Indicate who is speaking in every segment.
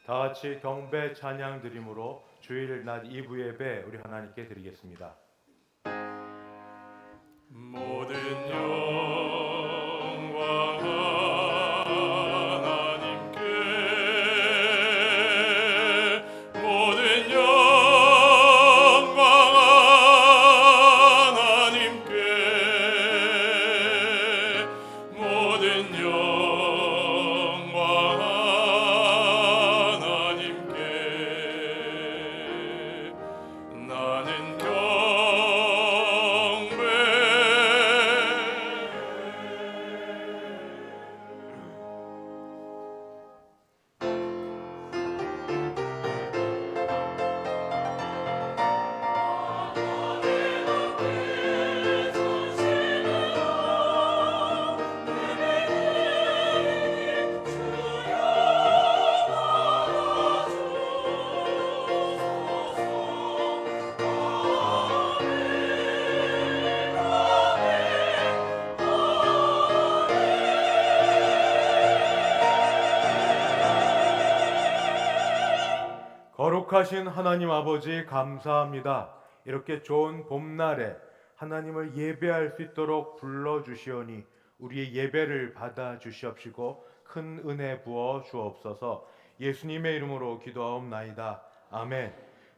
Speaker 1: 다 같이 경배 찬양 드림으로 주일 낮 2부 예배 우리 하나님께 드리겠습니다.
Speaker 2: 모든 영광 하나님께, 모든 영광 하나님께, 모든 영광 하나님께. 나는
Speaker 1: 거룩하신 하나님 아버지 감사합니다. 이렇게 좋은 봄날에 하나님을 예배할 수 있도록 불러주시오니 우리의 예배를 받아 주시옵시고 큰 은혜 부어 주옵소서. 예수님의 이름으로 기도하옵나이다. 아멘.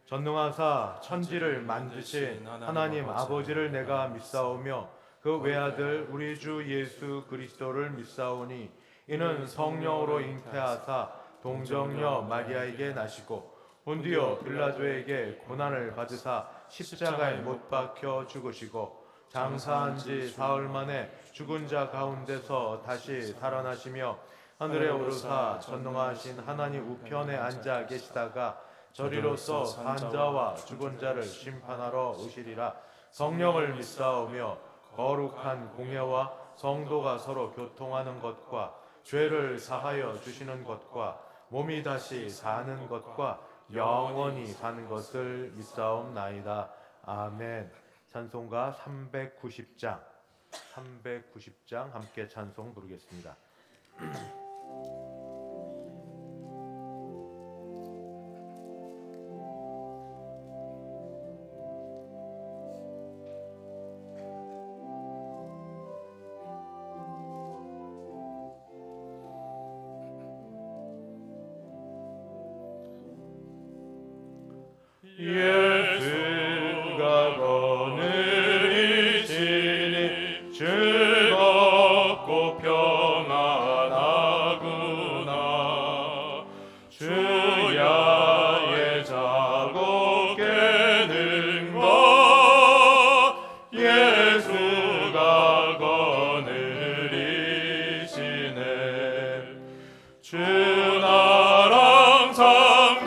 Speaker 1: 전능하사 천지를 만드신 하나님 아버지를 내가 믿사오며 그 외아들 우리 주 예수 그리스도를 믿사오니 이는 성령으로 잉태하사 동정녀 마리아에게 나시고 본디오 빌라도에게 고난을 받으사 십자가에 못 박혀 죽으시고 장사한 지 사흘 만에 죽은 자 가운데서 다시 살아나시며 하늘에 오르사 전능하신 하나님 우편에 앉아 계시다가 저리로서 산자와 죽은 자를 심판하러 오시리라. 성령을 믿사오며 거룩한 공예와 성도가 서로 교통하는 것과 죄를 사하여 주시는 것과 몸이 다시 사는 것과 영원히 사는 것을 믿사옵나이다. 아멘. 찬송가 390장 함께 찬송 부르겠습니다.
Speaker 2: 예수가 거느리시니 즐겁고 평안하구나. 주야의 자고 깨는 것 예수가 거느리시네. 주 나랑 항상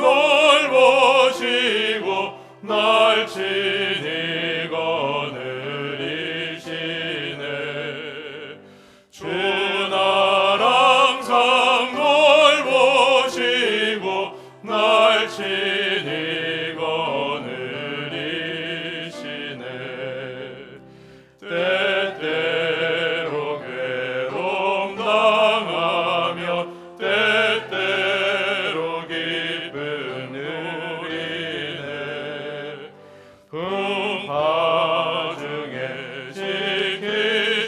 Speaker 2: 돌보시고 날 친히 거느리시네. 주 나랑 항상 돌보시고 날 친히 거느리시네. 때때로 괴로움 당하며 때때로 기쁜 우리네. 풍파 중에 지키시고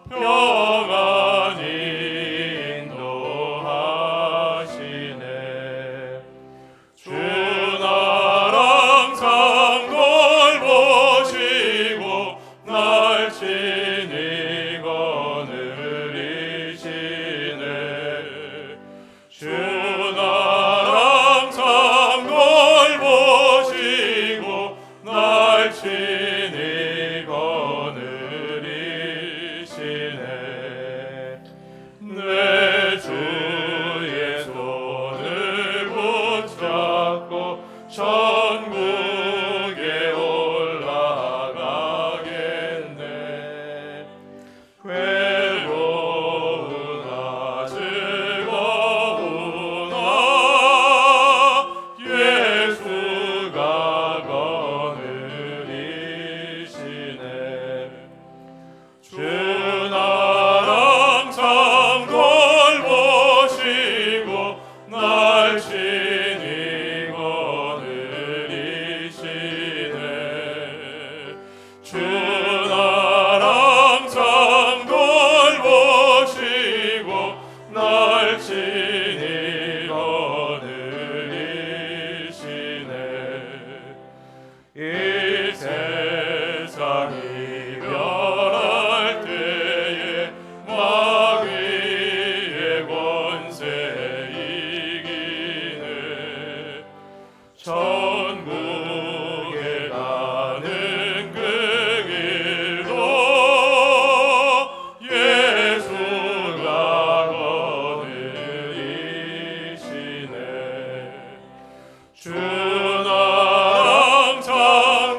Speaker 2: 평안히 인도하시네. 날 친히 거느리시네. 이 세상이 멸할 때에 마귀의 권세 이기네. 천국에 가는 그 길도 예수가 거느리시네. 주 나랑 참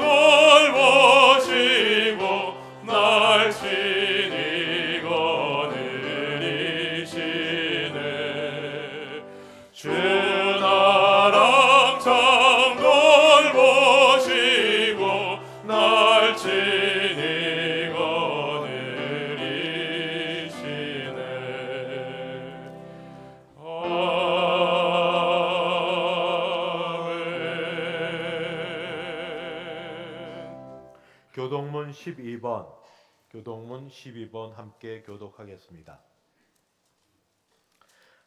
Speaker 2: 돌보시고 날 친히 거느리시네. 주 나랑 참 돌보시고 날 친히 거느리시네.
Speaker 1: 교동문 12번 함께 교독하겠습니다.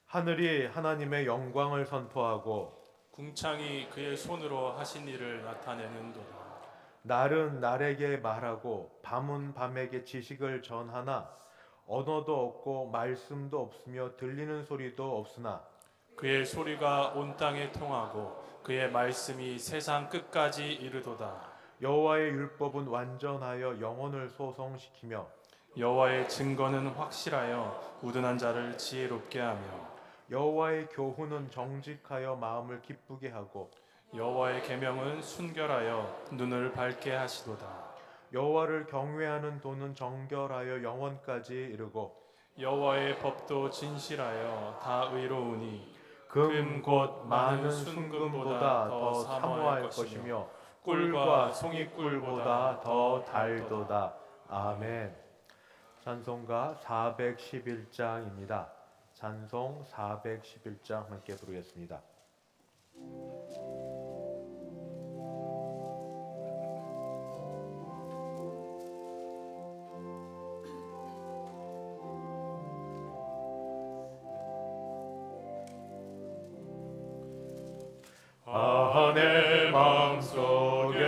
Speaker 1: 하늘이 하나님의 영광을 선포하고
Speaker 3: 궁창이 그의 손으로 하신 일을 나타내는도다.
Speaker 1: 날은 날에게 말하고 밤은 밤에게 지식을 전하나 언어도 없고 말씀도 없으며 들리는 소리도 없으나
Speaker 3: 그의 소리가 온 땅에 통하고 그의 말씀이 세상 끝까지 이르도다.
Speaker 1: 여호와의 율법은 완전하여 영혼을 소성시키며
Speaker 3: 여호와의 증거는 확실하여 우둔한 자를 지혜롭게 하며
Speaker 1: 여호와의 교훈은 정직하여 마음을 기쁘게 하고
Speaker 3: 여호와의 계명은 순결하여 눈을 밝게 하시도다.
Speaker 1: 여호와를 경외하는 도는 정결하여 영원까지 이르고
Speaker 3: 여호와의 법도 진실하여 다 의로우니
Speaker 1: 금 곧 많은 순금보다 더 사모할 것이며 꿀과 송이꿀보다 더 달도다. 아멘. 찬송가 411장입니다. 찬송 411장 함께 부르겠습니다.
Speaker 2: 내 마음속에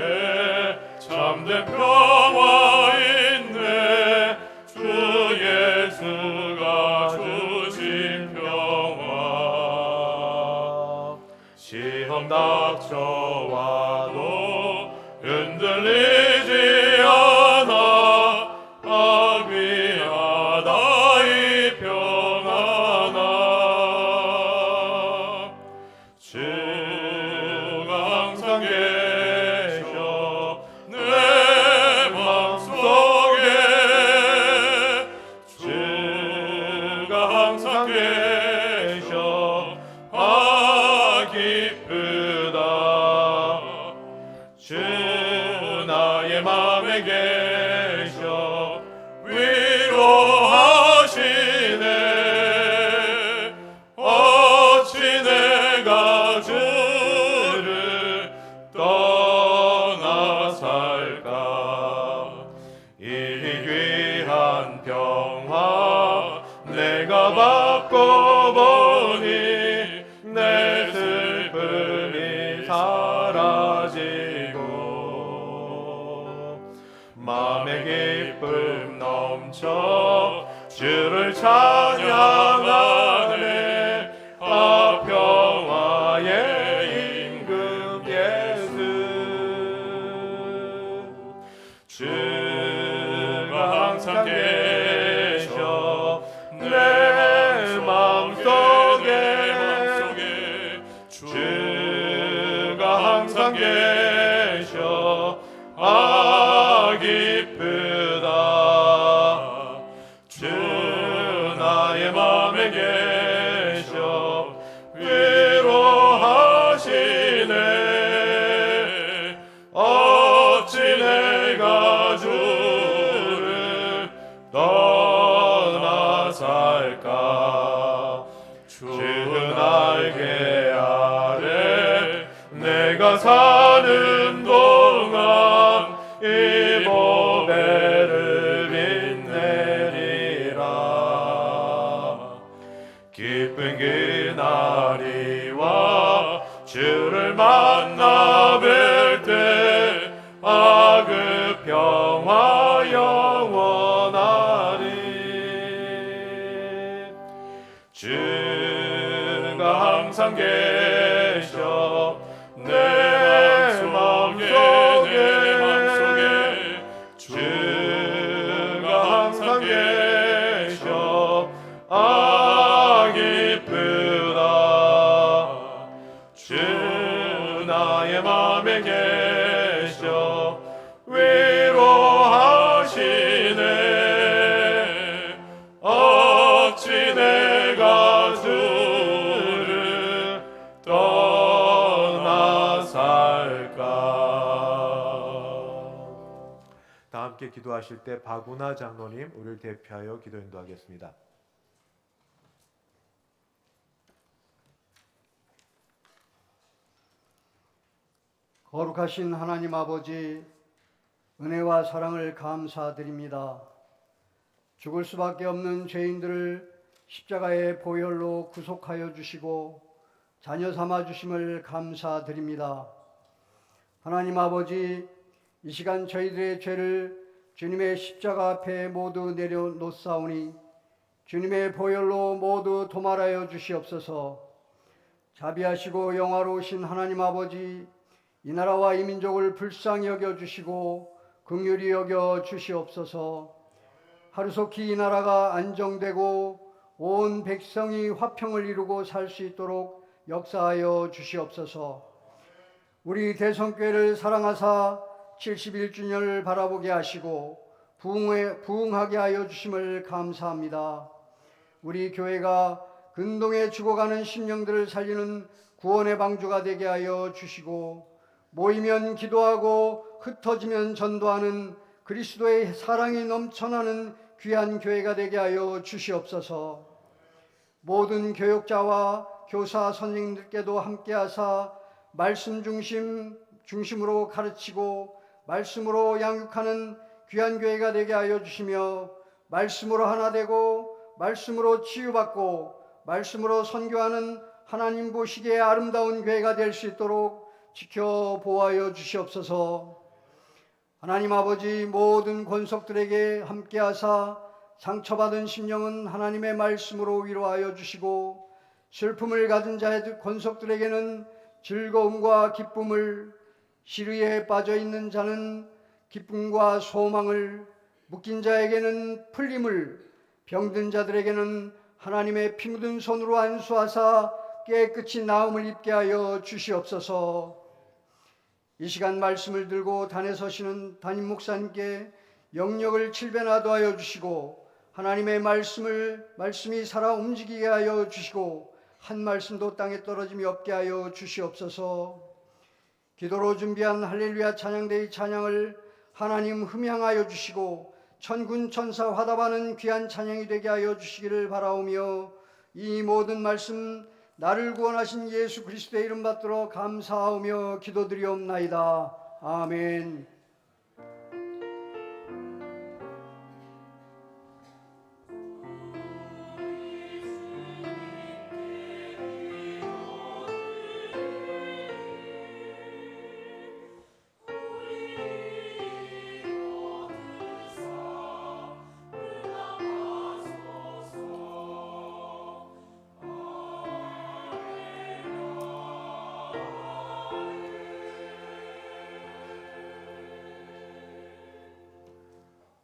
Speaker 2: 참된 평화 있네. 주 예수가 주신 평화. 시험 닥쳐와도 흔들리지 않아. 아귀하다 이 평안아. 항상 계셔 내 마음속에. 주가 항상 계셔 기쁘다. 주 나의 맘에 계셔 위로하시네. 어찌 내가 주를 떠나 살까. 이 귀한 평화 내가 받고 보니 내 슬픔이 사라지고 맘의 기쁨 넘쳐 주를 찬양하네. 아 평화의 임금 예수. 주가 항상 계셔 내 마음속에. 주가 항상 계셔 기쁘다. 주 나의 맘에 계셔 위로하시네. 어찌 내가 주를 떠나 살까. 주 날개 아래 내가 사는 동안 이 보배를 빛내리라. 기쁜 그날이 와 주를 만나 뵐 때 그 평화 영원하리. 주가 항상 계셔 내 맘속에 주가 항상 계셔 기쁘다. 주 나의 맘에 계셔 위로하시네. 어찌 내가 주를 떠나 살까.
Speaker 1: 다 함께 기도하실 때 박운하 장로님 우리를 대표하여 기도 인도하겠습니다.
Speaker 4: 거룩하신 하나님 아버지, 은혜와 사랑을 감사드립니다. 죽을 수밖에 없는 죄인들을 십자가의 보혈로 구속하여 주시고 자녀 삼아 주심을 감사드립니다. 하나님 아버지, 이 시간 저희들의 죄를 주님의 십자가 앞에 모두 내려놓사오니 주님의 보혈로 모두 도말하여 주시옵소서. 자비하시고 영화로우신 하나님 아버지, 이 나라와 이 민족을 불쌍히 여겨주시고 긍휼히 여겨주시옵소서. 하루속히 이 나라가 안정되고 온 백성이 화평을 이루고 살 수 있도록 역사하여 주시옵소서. 우리 대성교회를 사랑하사 71주년을 바라보게 하시고 부흥하게 하여 주심을 감사합니다. 우리 교회가 근동에 죽어가는 심령들을 살리는 구원의 방주가 되게 하여 주시고 모이면 기도하고 흩어지면 전도하는 그리스도의 사랑이 넘쳐나는 귀한 교회가 되게 하여 주시옵소서. 모든 교역자와 교사 선생님들께도 함께하사 말씀 중심으로 가르치고 말씀으로 양육하는 귀한 교회가 되게 하여 주시며 말씀으로 하나 되고 말씀으로 치유받고 말씀으로 선교하는 하나님 보시기에 아름다운 교회가 될 수 있도록 지켜 보호하여 주시옵소서. 하나님 아버지, 모든 권속들에게 함께하사 상처받은 심령은 하나님의 말씀으로 위로하여 주시고 슬픔을 가진 자의 권속들에게는 즐거움과 기쁨을, 시리에 빠져있는 자는 기쁨과 소망을, 묶인 자에게는 풀림을, 병든 자들에게는 하나님의 피 묻은 손으로 안수하사 깨끗이 나음을 입게 하여 주시옵소서. 이 시간 말씀을 들고 단에 서시는 담임 목사님께 영역을 칠변하도하여 주시고 하나님의 말씀이 살아 움직이게 하여 주시고 한 말씀도 땅에 떨어짐이 없게 하여 주시옵소서. 기도로 준비한 할렐루야 찬양대의 찬양을 하나님 흠향하여 주시고 천군 천사 화답하는 귀한 찬양이 되게 하여 주시기를 바라오며 이 모든 말씀 나를 구원하신 예수 그리스도의 이름 받들어 감사하며 기도드리옵나이다. 아멘.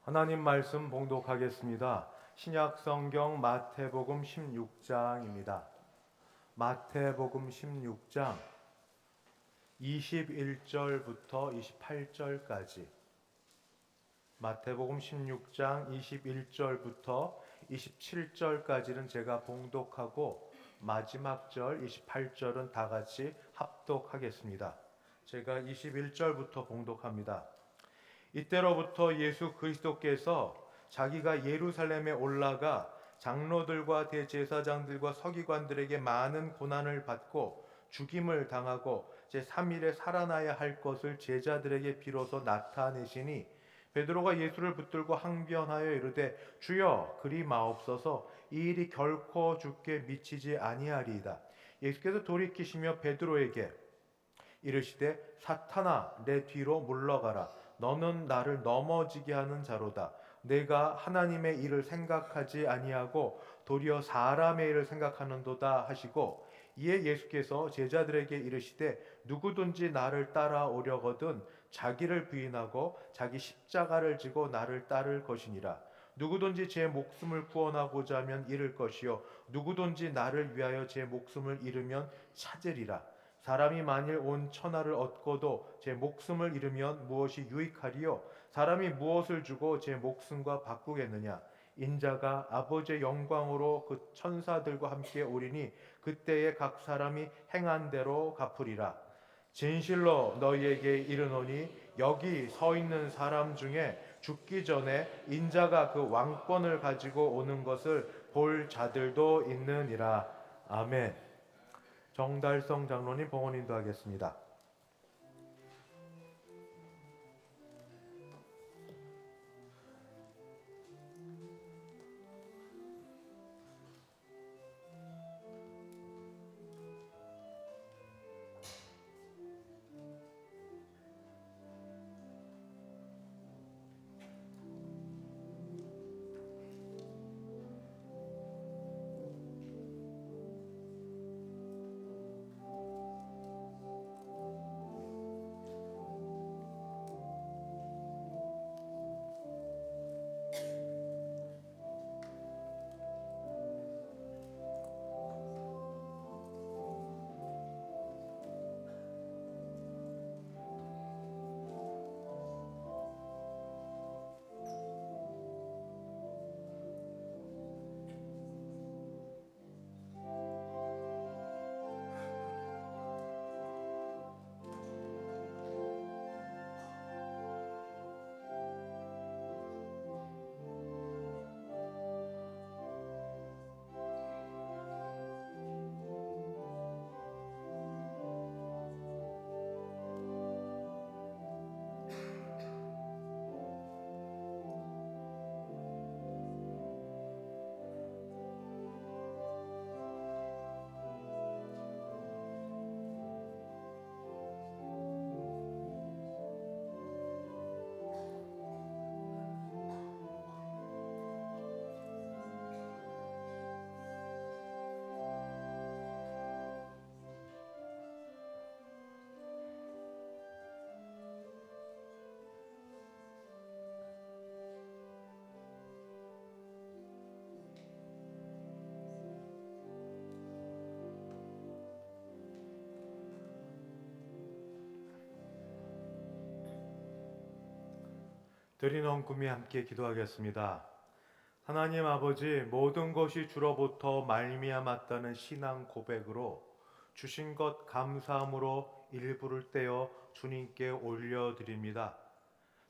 Speaker 1: 하나님 말씀 봉독하겠습니다. 신약 성경 마태복음 16장입니다. 마태복음 16장 21절부터 28절까지 마태복음 16장 21절부터 27절까지는 제가 봉독하고 마지막 절 28절은 다 같이 합독하겠습니다. 제가 21절부터 봉독합니다. 이때로부터 예수 그리스도께서 자기가 예루살렘에 올라가 장로들과 대제사장들과 서기관들에게 많은 고난을 받고 죽임을 당하고 제3일에 살아나야 할 것을 제자들에게 비로소 나타내시니 베드로가 예수를 붙들고 항변하여 이르되 주여 그리 마옵소서 이 일이 결코 주께 미치지 아니하리이다. 예수께서 돌이키시며 베드로에게 이르시되 사탄아 내 뒤로 물러가라 너는 나를 넘어지게 하는 자로다. 내가 하나님의 일을 생각하지 아니하고 도리어 사람의 일을 생각하는도다 하시고 이에 예수께서 제자들에게 이르시되 누구든지 나를 따라오려거든 자기를 부인하고 자기 십자가를 지고 나를 따를 것이니라. 누구든지 제 목숨을 구원하고자 하면 잃을 것이요 누구든지 나를 위하여 제 목숨을 잃으면 찾으리라. 사람이 만일 온 천하를 얻고도 제 목숨을 잃으면 무엇이 유익하리요? 사람이 무엇을 주고 제 목숨과 바꾸겠느냐? 인자가 아버지의 영광으로 그 천사들과 함께 오리니 그때에 각 사람이 행한 대로 갚으리라. 진실로 너희에게 이르노니 여기 서 있는 사람 중에 죽기 전에 인자가 그 왕권을 가지고 오는 것을 볼 자들도 있느니라. 아멘. 정달성 장로님 봉헌 인도하겠습니다. 드린 헌금에 함께 기도하겠습니다. 하나님 아버지, 모든 것이 주로부터 말미암았다는 신앙 고백으로 주신 것 감사함으로 일부를 떼어 주님께 올려드립니다.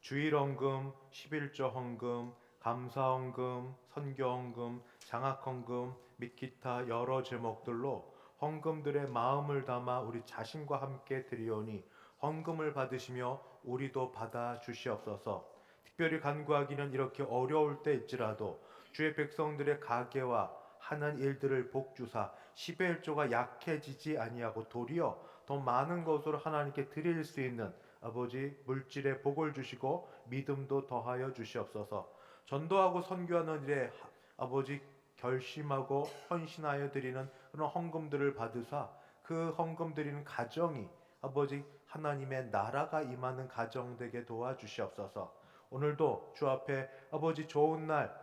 Speaker 1: 주일 헌금, 11조 헌금, 감사 헌금, 선교 헌금, 장학 헌금 및 기타 여러 제목들로 헌금들의 마음을 담아 우리 자신과 함께 드리오니 헌금을 받으시며 우리도 받아 주시옵소서. 특별히 간구하기는 이렇게 어려울 때일지라도 주의 백성들의 가계와 하는 일들을 복주사 10의 1조가 약해지지 아니하고 도리어 더 많은 것으로 하나님께 드릴 수 있는 아버지 물질의 복을 주시고 믿음도 더하여 주시옵소서. 전도하고 선교하는 일에 아버지 결심하고 헌신하여 드리는 그런 헌금들을 받으사 그 헌금 드리는 가정이 아버지 하나님의 나라가 임하는 가정 되게 도와주시옵소서. 오늘도 주 앞에 아버지 좋은 날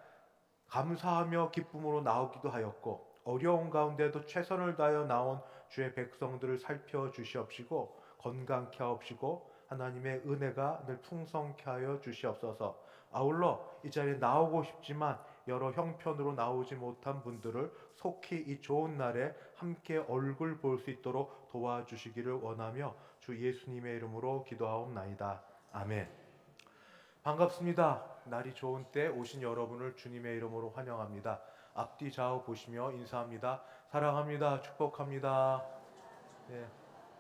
Speaker 1: 감사하며 기쁨으로 나오기도 하였고 어려운 가운데도 최선을 다하여 나온 주의 백성들을 살펴주시옵시고 건강케 하옵시고 하나님의 은혜가 늘 풍성케 하여 주시옵소서. 아울러 이 자리에 나오고 싶지만 여러 형편으로 나오지 못한 분들을 속히 이 좋은 날에 함께 얼굴 볼 수 있도록 도와주시기를 원하며 주 예수님의 이름으로 기도하옵나이다. 아멘. 반갑습니다. 날이 좋은 때 오신 여러분을 주님의 이름으로 환영합니다. 앞뒤 좌우 보시며 인사합니다. 사랑합니다. 축복합니다. 네,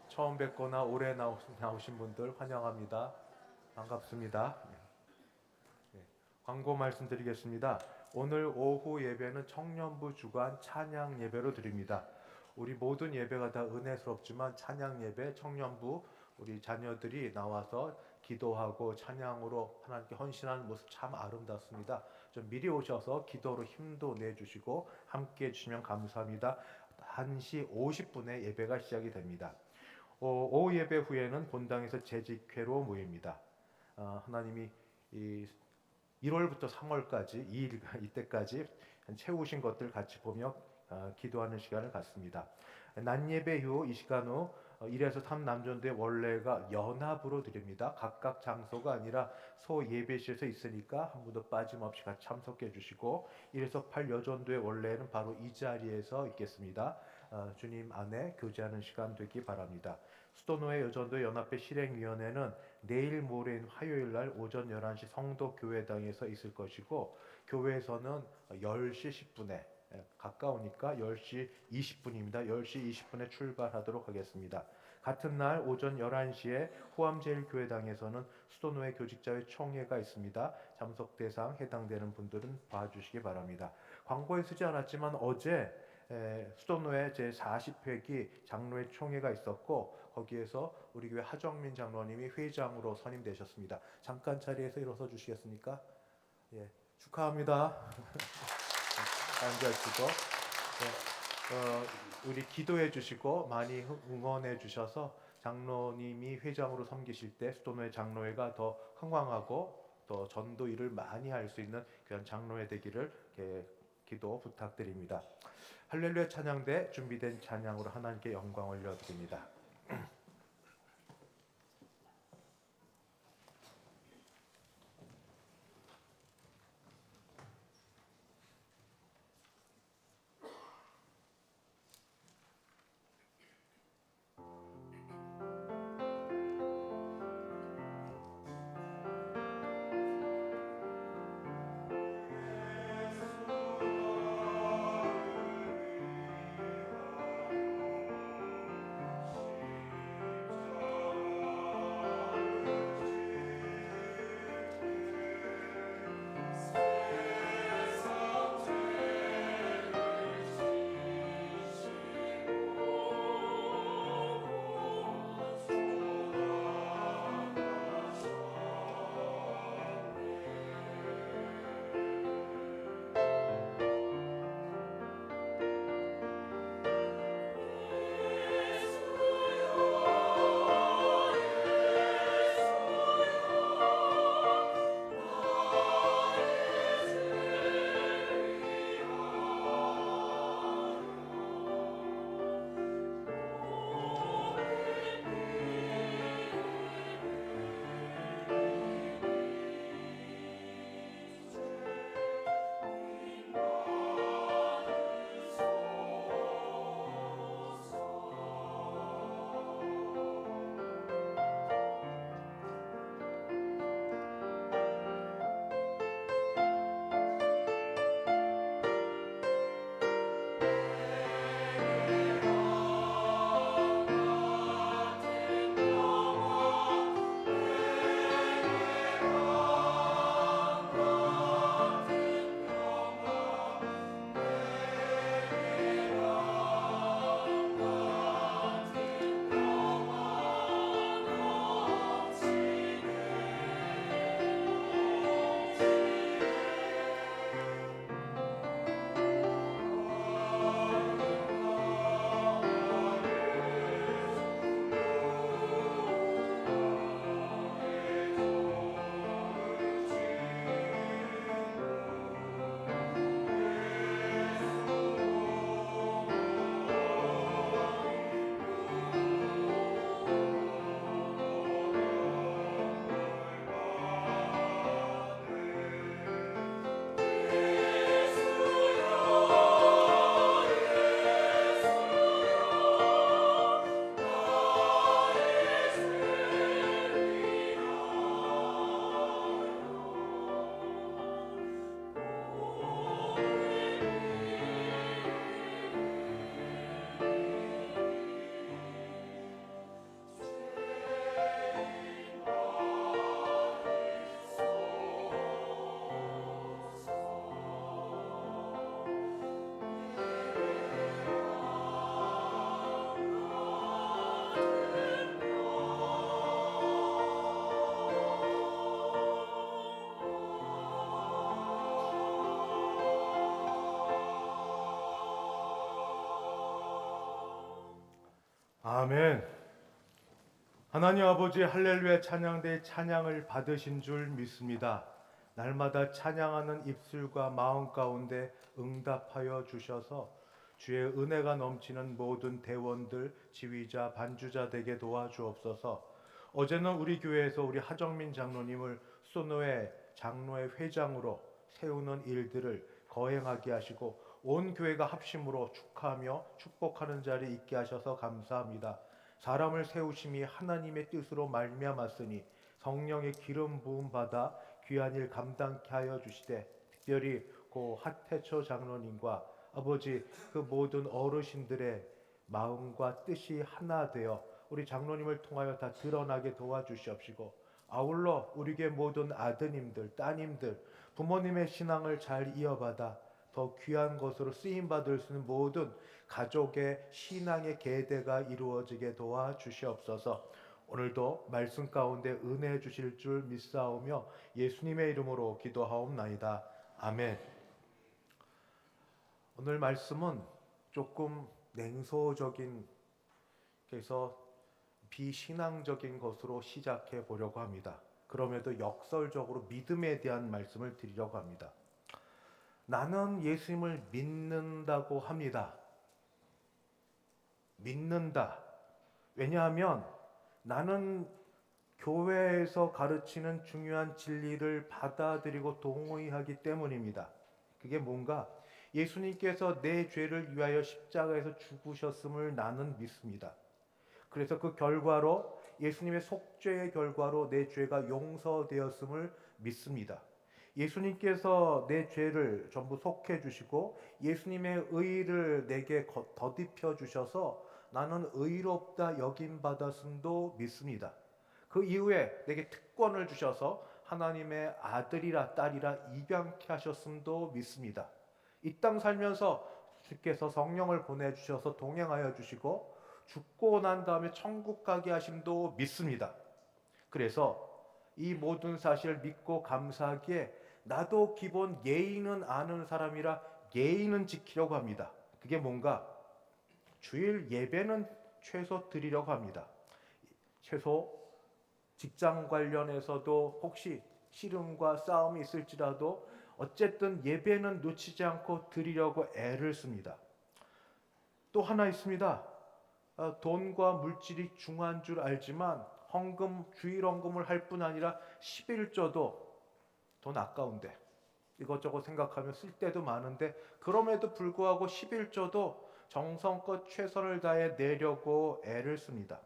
Speaker 1: 처음 뵙거나 올해 나오신 분들 환영합니다. 반갑습니다. 광고 말씀드리겠습니다. 오늘 오후 예배는 청년부 주관 찬양 예배로 드립니다. 우리 모든 예배가 다 은혜스럽지만 찬양 예배 청년부 우리 자녀들이 나와서 기도하고 찬양으로 하나님께 헌신하는 모습 참 아름답습니다. 좀 미리 오셔서 기도로 힘도 내주시고 함께 해주시면 감사합니다. 1시 50분에 예배가 시작이 됩니다. 오후 예배 후에는 본당에서 재직회로 모입니다. 하나님이 1월부터 3월까지 2일 이때까지 채우신 것들 같이 보며 기도하는 시간을 갖습니다. 낮 예배 후 이 시간 후 1에서 3 남전도의 원래가 연합으로 드립니다. 각각 장소가 아니라 소 예배실에서 있으니까 한 분도 빠짐없이 같이 참석해 주시고 1에서 8 여전도의 원래는 바로 이 자리에서 있겠습니다. 주님 안에 교제하는 시간 되기 바랍니다. 수도노회 여전도 연합회 실행위원회는 내일 모레인 화요일 날 오전 11시 성도교회당에서 있을 것이고 교회에서는 10시 10분에 가까우니까 10시 20분입니다. 10시 20분에 출발하도록 하겠습니다. 같은 날 오전 11시에 후암제일교회당에서는 수도노회 교직자회 총회가 있습니다. 참석 대상 해당되는 분들은 봐주시기 바랍니다. 광고에 쓰지 않았지만 어제 수도노회 제40회기 장로회 총회가 있었고 거기에서 우리 교회 하정민 장로님이 회장으로 선임되셨습니다. 잠깐 자리에서 일어서 주시겠습니까? 예, 축하합니다. 앉아주시고 우리 기도해 주시고 많이 응원해 주셔서 장로님이 회장으로 섬기실 때 수도노회 장로회가 더 흥왕하고 또 전도 일을 많이 할 수 있는 그런 장로회 되기를 기도 부탁드립니다. 할렐루야 찬양대 준비된 찬양으로 하나님께 영광 올려드립니다. 아멘. 하나님 아버지 할렐루야 찬양대의 찬양을 받으신 줄 믿습니다. 날마다 찬양하는 입술과 마음 가운데 응답하여 주셔서 주의 은혜가 넘치는 모든 대원들, 지휘자, 반주자 되게 도와주옵소서. 어제는 우리 교회에서 우리 하정민 장로님을 수노회 장로회 회장으로 세우는 일들을 거행하게 하시고 온 교회가 합심으로 축하하며 축복하는 자리에 있게 하셔서 감사합니다. 사람을 세우심이 하나님의 뜻으로 말미암았으니 성령의 기름 부음 받아 귀한 일 감당케 하여 주시되 특별히 고 하태초 장로님과 아버지 그 모든 어르신들의 마음과 뜻이 하나 되어 우리 장로님을 통하여 다 드러나게 도와주시옵시고 아울러 우리 교회 모든 아드님들, 따님들, 부모님의 신앙을 잘 이어받아 더 귀한 것으로 쓰임받을 수 있는 모든 가족의 신앙의 계대가 이루어지게 도와주시옵소서. 오늘도 말씀 가운데 은혜 주실 줄 믿사오며 예수님의 이름으로 기도하옵나이다. 아멘. 오늘 말씀은 조금 냉소적인, 그래서 비신앙적인 것으로 시작해 보려고 합니다. 그럼에도 역설적으로 믿음에 대한 말씀을 드리려고 합니다. 나는 예수님을 믿는다고 합니다. 믿는다. 왜냐하면 나는 교회에서 가르치는 중요한 진리를 받아들이고 동의하기 때문입니다. 그게 뭔가 예수님께서 내 죄를 위하여 십자가에서 죽으셨음을 나는 믿습니다. 그래서 그 결과로 예수님의 속죄의 결과로 내 죄가 용서되었음을 믿습니다. 예수님께서 내 죄를 전부 속해 주시고 예수님의 의를 내게 덧입혀 주셔서 나는 의롭다 여김 받았음도 믿습니다. 그 이후에 내게 특권을 주셔서 하나님의 아들이라 딸이라 입양케 하셨음도 믿습니다. 이 땅 살면서 주께서 성령을 보내주셔서 동행하여 주시고 죽고 난 다음에 천국 가게 하심도 믿습니다. 그래서 이 모든 사실을 믿고 감사하기에 나도 기본 예의는 아는 사람이라 예의는 지키려고 합니다. 그게 뭔가 주일 예배는 최소 드리려고 합니다. 최소 직장 관련해서도 혹시 씨름과 싸움이 있을지라도 어쨌든 예배는 놓치지 않고 드리려고 애를 씁니다. 또 하나 있습니다. 돈과 물질이 중요한 줄 알지만 헌금, 주일 헌금을 할 뿐 아니라 11조도 돈 아까운데 이것저것 생각하면 쓸 때도 많은데 그럼에도 불구하고 11조도 정성껏 최선을 다해 내려고 애를 씁니다.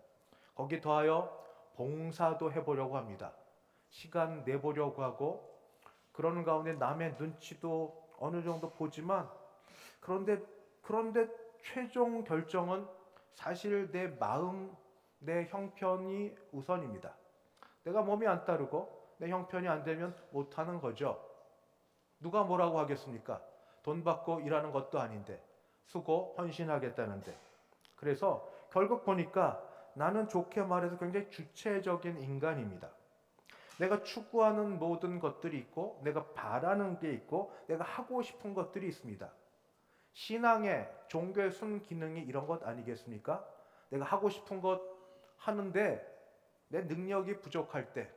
Speaker 1: 거기 더하여 봉사도 해보려고 합니다. 시간 내보려고 하고 그러는 가운데 남의 눈치도 어느 정도 보지만 그런데 최종 결정은 사실 내 마음, 내 형편이 우선입니다. 내가 몸이 안 따르고 내 형편이 안 되면 못하는 거죠. 누가 뭐라고 하겠습니까? 돈 받고 일하는 것도 아닌데 수고 헌신하겠다는데. 그래서 결국 보니까 나는 좋게 말해서 굉장히 주체적인 인간입니다. 내가 추구하는 모든 것들이 있고 내가 바라는 게 있고 내가 하고 싶은 것들이 있습니다. 신앙의 종교의 순기능이 이런 것 아니겠습니까? 내가 하고 싶은 것 하는데 내 능력이 부족할 때,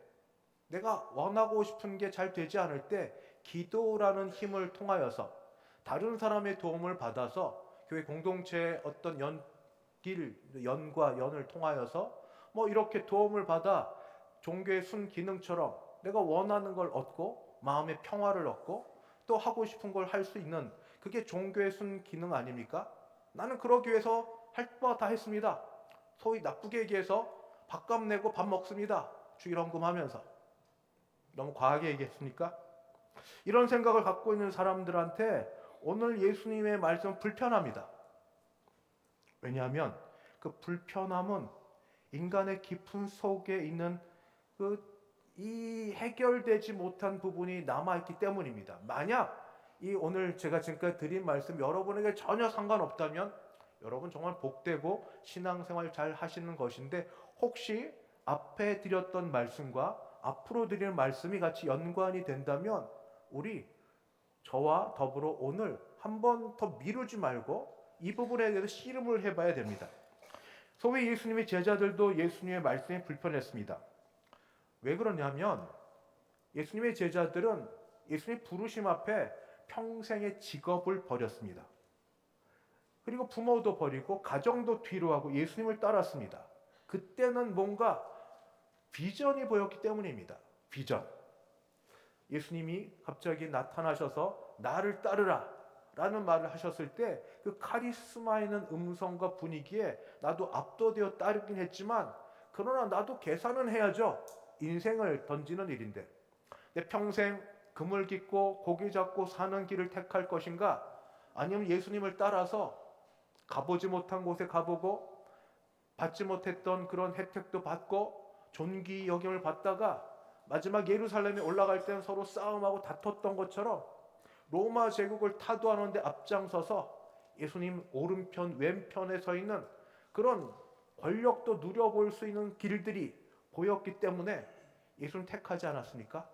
Speaker 1: 내가 원하고 싶은 게 잘 되지 않을 때 기도라는 힘을 통하여서 다른 사람의 도움을 받아서 교회 공동체의 어떤 연과 연을 통하여서 이렇게 도움을 받아 종교의 순기능처럼 내가 원하는 걸 얻고 마음의 평화를 얻고 또 하고 싶은 걸 할 수 있는 그게 종교의 순기능 아닙니까? 나는 그러기 위해서 할 바 다 했습니다. 소위 나쁘게 얘기해서 밥값 내고 밥 먹습니다. 주일 헌금하면서. 너무 과하게 얘기했습니까? 이런 생각을 갖고 있는 사람들한테 오늘 예수님의 말씀은 불편합니다. 왜냐하면 그 불편함은 인간의 깊은 속에 있는 이 해결되지 못한 부분이 남아있기 때문입니다. 만약 이 오늘 제가 지금까지 드린 말씀 여러분에게 전혀 상관없다면 여러분 정말 복되고 신앙생활 잘 하시는 것인데 혹시 앞에 드렸던 말씀과 앞으로 드릴 말씀이 같이 연관이 된다면 우리 저와 더불어 오늘 한 번 더 미루지 말고 이 부분에 대해서 씨름을 해봐야 됩니다. 소위 예수님의 제자들도 예수님의 말씀에 불편했습니다. 왜 그러냐면 예수님의 제자들은 예수님의 부르심 앞에 평생의 직업을 버렸습니다. 그리고 부모도 버리고 가정도 뒤로 하고 예수님을 따랐습니다. 그때는 뭔가 비전이 보였기 때문입니다. 비전. 예수님이 갑자기 나타나셔서 나를 따르라 라는 말을 하셨을 때 그 카리스마 있는 음성과 분위기에 나도 압도되어 따르긴 했지만 그러나 나도 계산은 해야죠. 인생을 던지는 일인데 내 평생 금을 깃고 고기 잡고 사는 길을 택할 것인가, 아니면 예수님을 따라서 가보지 못한 곳에 가보고 받지 못했던 그런 혜택도 받고 존귀 여김을 받다가 마지막 예루살렘에 올라갈 때는 서로 싸움하고 다퉜던 것처럼 로마 제국을 타도하는데 앞장서서 예수님 오른편 왼편에 서 있는 그런 권력도 누려볼 수 있는 길들이 보였기 때문에 예수님 택하지 않았습니까?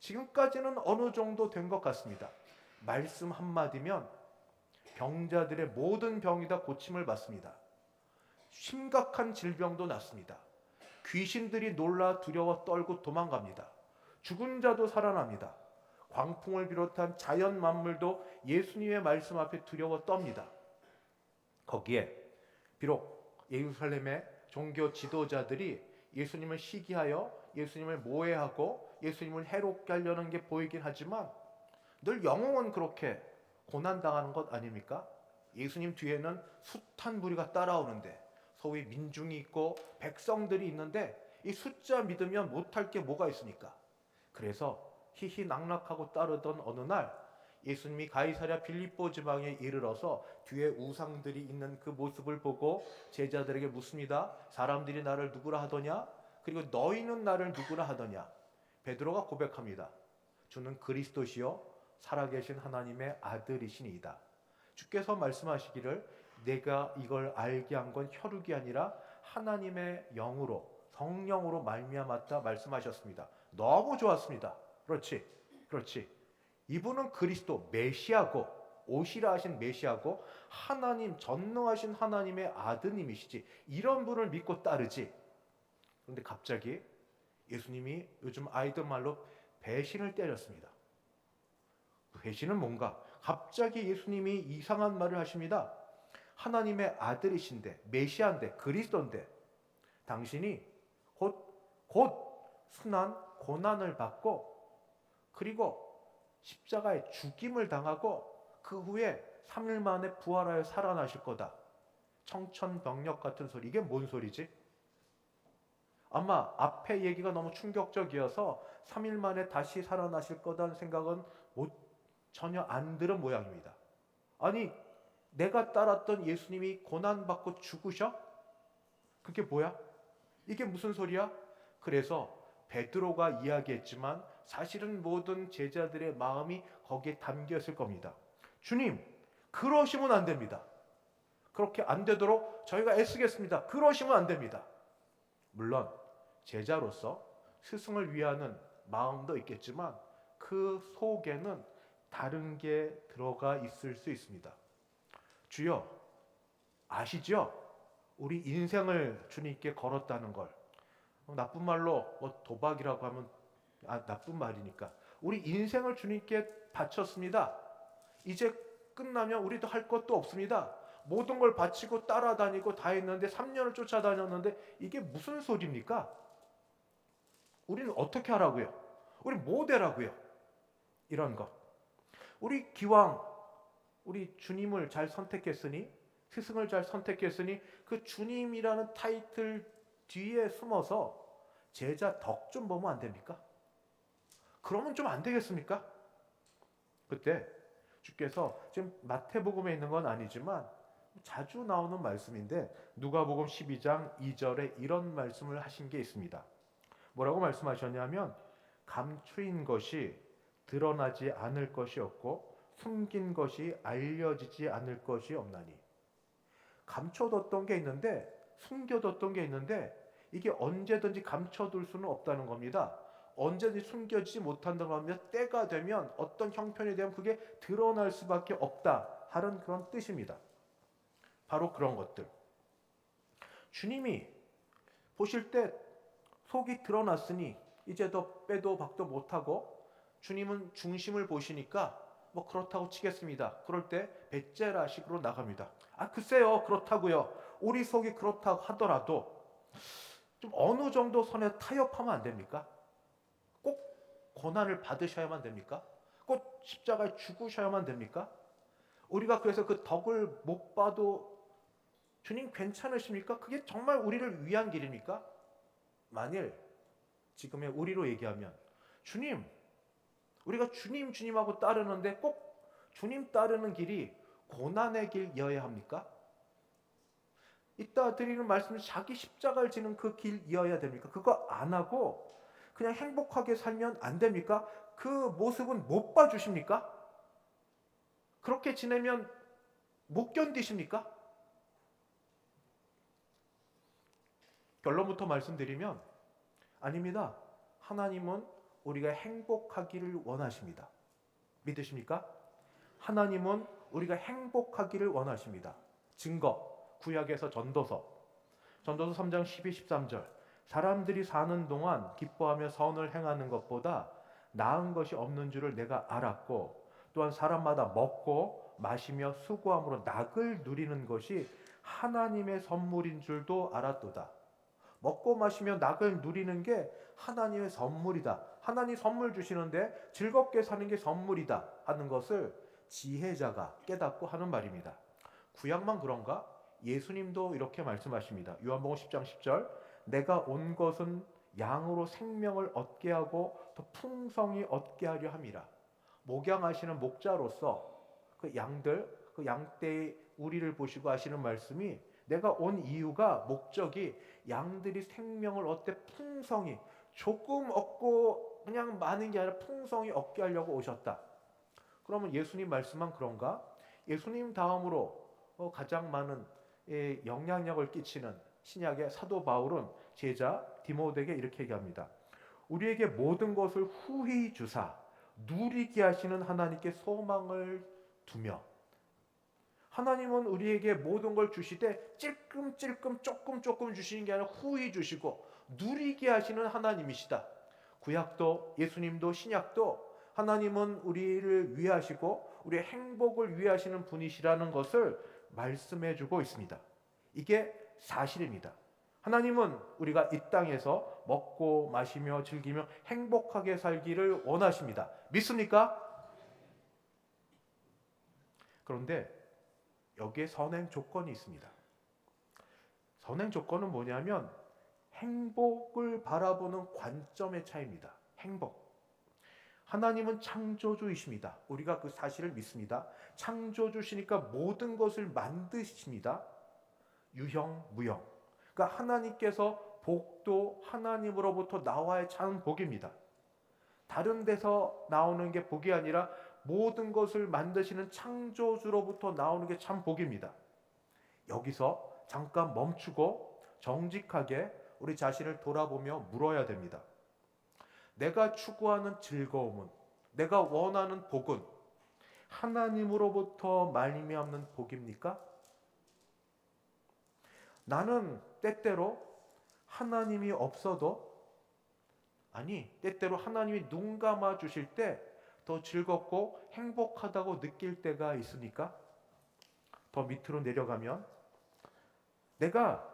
Speaker 1: 지금까지는 어느 정도 된 것 같습니다. 말씀 한마디면 병자들의 모든 병이 다 고침을 받습니다. 심각한 질병도 낫습니다. 귀신들이 놀라 두려워 떨고 도망갑니다. 죽은 자도 살아납니다. 광풍을 비롯한 자연 만물도 예수님의 말씀 앞에 두려워 떱니다. 거기에 비록 예루살렘의 종교 지도자들이 예수님을 시기하여 예수님을 모해하고 예수님을 해롭게 하려는 게 보이긴 하지만 늘 영웅은 그렇게 고난당하는 것 아닙니까? 예수님 뒤에는 숱한 무리가 따라오는데 소위 민중이 있고 백성들이 있는데 이 숫자 믿으면 못할 게 뭐가 있습니까? 그래서 희희낙낙하고 따르던 어느 날 예수님이 가이사랴 빌립보 지방에 이르러서 뒤에 우상들이 있는 그 모습을 보고 제자들에게 묻습니다. 사람들이 나를 누구라 하더냐? 그리고 너희는 나를 누구라 하더냐? 베드로가 고백합니다. 주는 그리스도시요 살아계신 하나님의 아들이시니이다. 주께서 말씀하시기를 내가 이걸 알게 한 건 혈육이 아니라 하나님의 영으로 성령으로 말미암았다 말씀하셨습니다. 너무 좋았습니다. 그렇지. 이분은 그리스도 메시아고 오시라 하신 메시아고 하나님 전능하신 하나님의 아드님이시지, 이런 분을 믿고 따르지. 그런데 갑자기 예수님이 요즘 아이들 말로 배신을 때렸습니다. 그 배신은 뭔가? 갑자기 예수님이 이상한 말을 하십니다. 하나님의 아들이신데 메시아인데 그리스도인데 당신이 곧 순한 고난을 받고 그리고 십자가에 죽임을 당하고 그 후에 3일 만에 부활하여 살아나실 거다. 청천벽력 같은 소리. 이게 뭔 소리지? 아마 앞에 얘기가 너무 충격적이어서 3일 만에 다시 살아나실 거다는 생각은 전혀 안 들은 모양입니다. 아니, 내가 따랐던 예수님이 고난받고 죽으셔? 그게 뭐야? 이게 무슨 소리야? 그래서 베드로가 이야기했지만 사실은 모든 제자들의 마음이 거기에 담겨 있을 겁니다. 주님, 그러시면 안 됩니다. 그렇게 안 되도록 저희가 애쓰겠습니다. 그러시면 안 됩니다. 물론 제자로서 스승을 위하는 마음도 있겠지만 그 속에는 다른 게 들어가 있을 수 있습니다. 주여, 아시죠? 우리 인생을 주님께 걸었다는 걸. 나쁜 말로 도박이라고 하면 나쁜 말이니까 우리 인생을 주님께 바쳤습니다. 이제 끝나면 우리도 할 것도 없습니다. 모든 걸 바치고 따라다니고 다 했는데 3년을 쫓아다녔는데 이게 무슨 소리입니까? 우리는 어떻게 하라고요? 우리 뭐 되라고요? 이런 것. 우리 기왕 우리 주님을 잘 선택했으니, 스승을 잘 선택했으니 그 주님이라는 타이틀 뒤에 숨어서 제자 덕 좀 보면 안 됩니까? 그러면 좀 안 되겠습니까? 그때 주께서 지금 마태복음에 있는 건 아니지만 자주 나오는 말씀인데 누가복음 12장 2절에 이런 말씀을 하신 게 있습니다. 뭐라고 말씀하셨냐면 감추인 것이 드러나지 않을 것이 없고 숨긴 것이 알려지지 않을 것이 없나니. 감춰뒀던 게 있는데 숨겨뒀던 게 있는데 이게 언제든지 감춰둘 수는 없다는 겁니다. 언제든지 숨겨지지 못한다고 하면 때가 되면 어떤 형편이 되면 그게 드러날 수밖에 없다 하는 그런 뜻입니다. 바로 그런 것들. 주님이 보실 때 속이 드러났으니 이제 더 빼도 박도 못하고 주님은 중심을 보시니까 뭐 그렇다고 치겠습니다. 그럴 때 베째라식으로 나갑니다. 글쎄요, 그렇다고요. 우리 속이 그렇다고 하더라도 좀 어느 정도 선에 타협하면 안 됩니까? 꼭 고난을 받으셔야만 됩니까? 꼭 십자가에 죽으셔야만 됩니까? 우리가 그래서 그 덕을 못 봐도 주님 괜찮으십니까? 그게 정말 우리를 위한 길입니까? 만일 지금의 우리로 얘기하면 주님, 우리가 주님하고 따르는데 꼭 주님 따르는 길이 고난의 길이어야 합니까? 이따 드리는 말씀은 자기 십자가를 지는 그 길이어야 됩니까? 그거 안 하고 그냥 행복하게 살면 안 됩니까? 그 모습은 못 봐주십니까? 그렇게 지내면 못 견디십니까? 결론부터 말씀드리면 아닙니다. 하나님은 우리가 행복하기를 원하십니다. 믿으십니까? 하나님은 우리가 행복하기를 원하십니다. 증거, 구약에서 전도서 3장 12, 13절 사람들이 사는 동안 기뻐하며 선을 행하는 것보다 나은 것이 없는 줄을 내가 알았고 또한 사람마다 먹고 마시며 수고함으로 낙을 누리는 것이 하나님의 선물인 줄도 알았도다. 먹고 마시며 낙을 누리는 게 하나님의 선물이다. 하나님 선물 주시는데 즐겁게 사는 게 선물이다 하는 것을 지혜자가 깨닫고 하는 말입니다. 구약만 그런가? 예수님도 이렇게 말씀하십니다. 요한복음 10장 10절 내가 온 것은 양으로 생명을 얻게 하고 더 풍성히 얻게 하려 함이라. 목양하시는 목자로서 그 양들, 그 양떼의 우리를 보시고 하시는 말씀이 내가 온 이유가 목적이 양들이 생명을 얻되 풍성히 조금 얻고 그냥 많은 게 아니라 풍성히 얻게 하려고 오셨다. 그러면 예수님 말씀만 그런가? 예수님 다음으로 가장 많은 영향력을 끼치는 신약의 사도 바울은 제자 디모데에게 이렇게 얘기합니다. 우리에게 모든 것을 후히 주사 누리게 하시는 하나님께 소망을 두며 하나님은 우리에게 모든 걸 주시되 찔끔찔끔 조금 주시는 게 아니라 후히 주시고 누리게 하시는 하나님이시다. 구약도 예수님도 신약도 하나님은 우리를 위하시고 우리의 행복을 위하시는 분이시라는 것을 말씀해 주고 있습니다. 이게 사실입니다. 하나님은 우리가 이 땅에서 먹고 마시며 즐기며 행복하게 살기를 원하십니다. 믿습니까? 그런데 여기에 선행 조건이 있습니다. 선행 조건은 뭐냐면 행복을 바라보는 관점의 차이입니다. 행복. 하나님은 창조주이십니다. 우리가 그 사실을 믿습니다. 창조주시니까 모든 것을 만드십니다. 유형, 무형. 그러니까 하나님께서 복도 하나님으로부터 나와야 참 복입니다. 다른 데서 나오는 게 복이 아니라 모든 것을 만드시는 창조주로부터 나오는 게 참 복입니다. 여기서 잠깐 멈추고 정직하게 우리 자신을 돌아보며 물어야 됩니다. 내가 추구하는 즐거움은, 내가 원하는 복은 하나님으로부터 말미암는 복입니까? 나는 때때로 하나님이 없어도 때때로 하나님이 눈 감아 주실 때 더 즐겁고 행복하다고 느낄 때가 있으니까 더 밑으로 내려가면 내가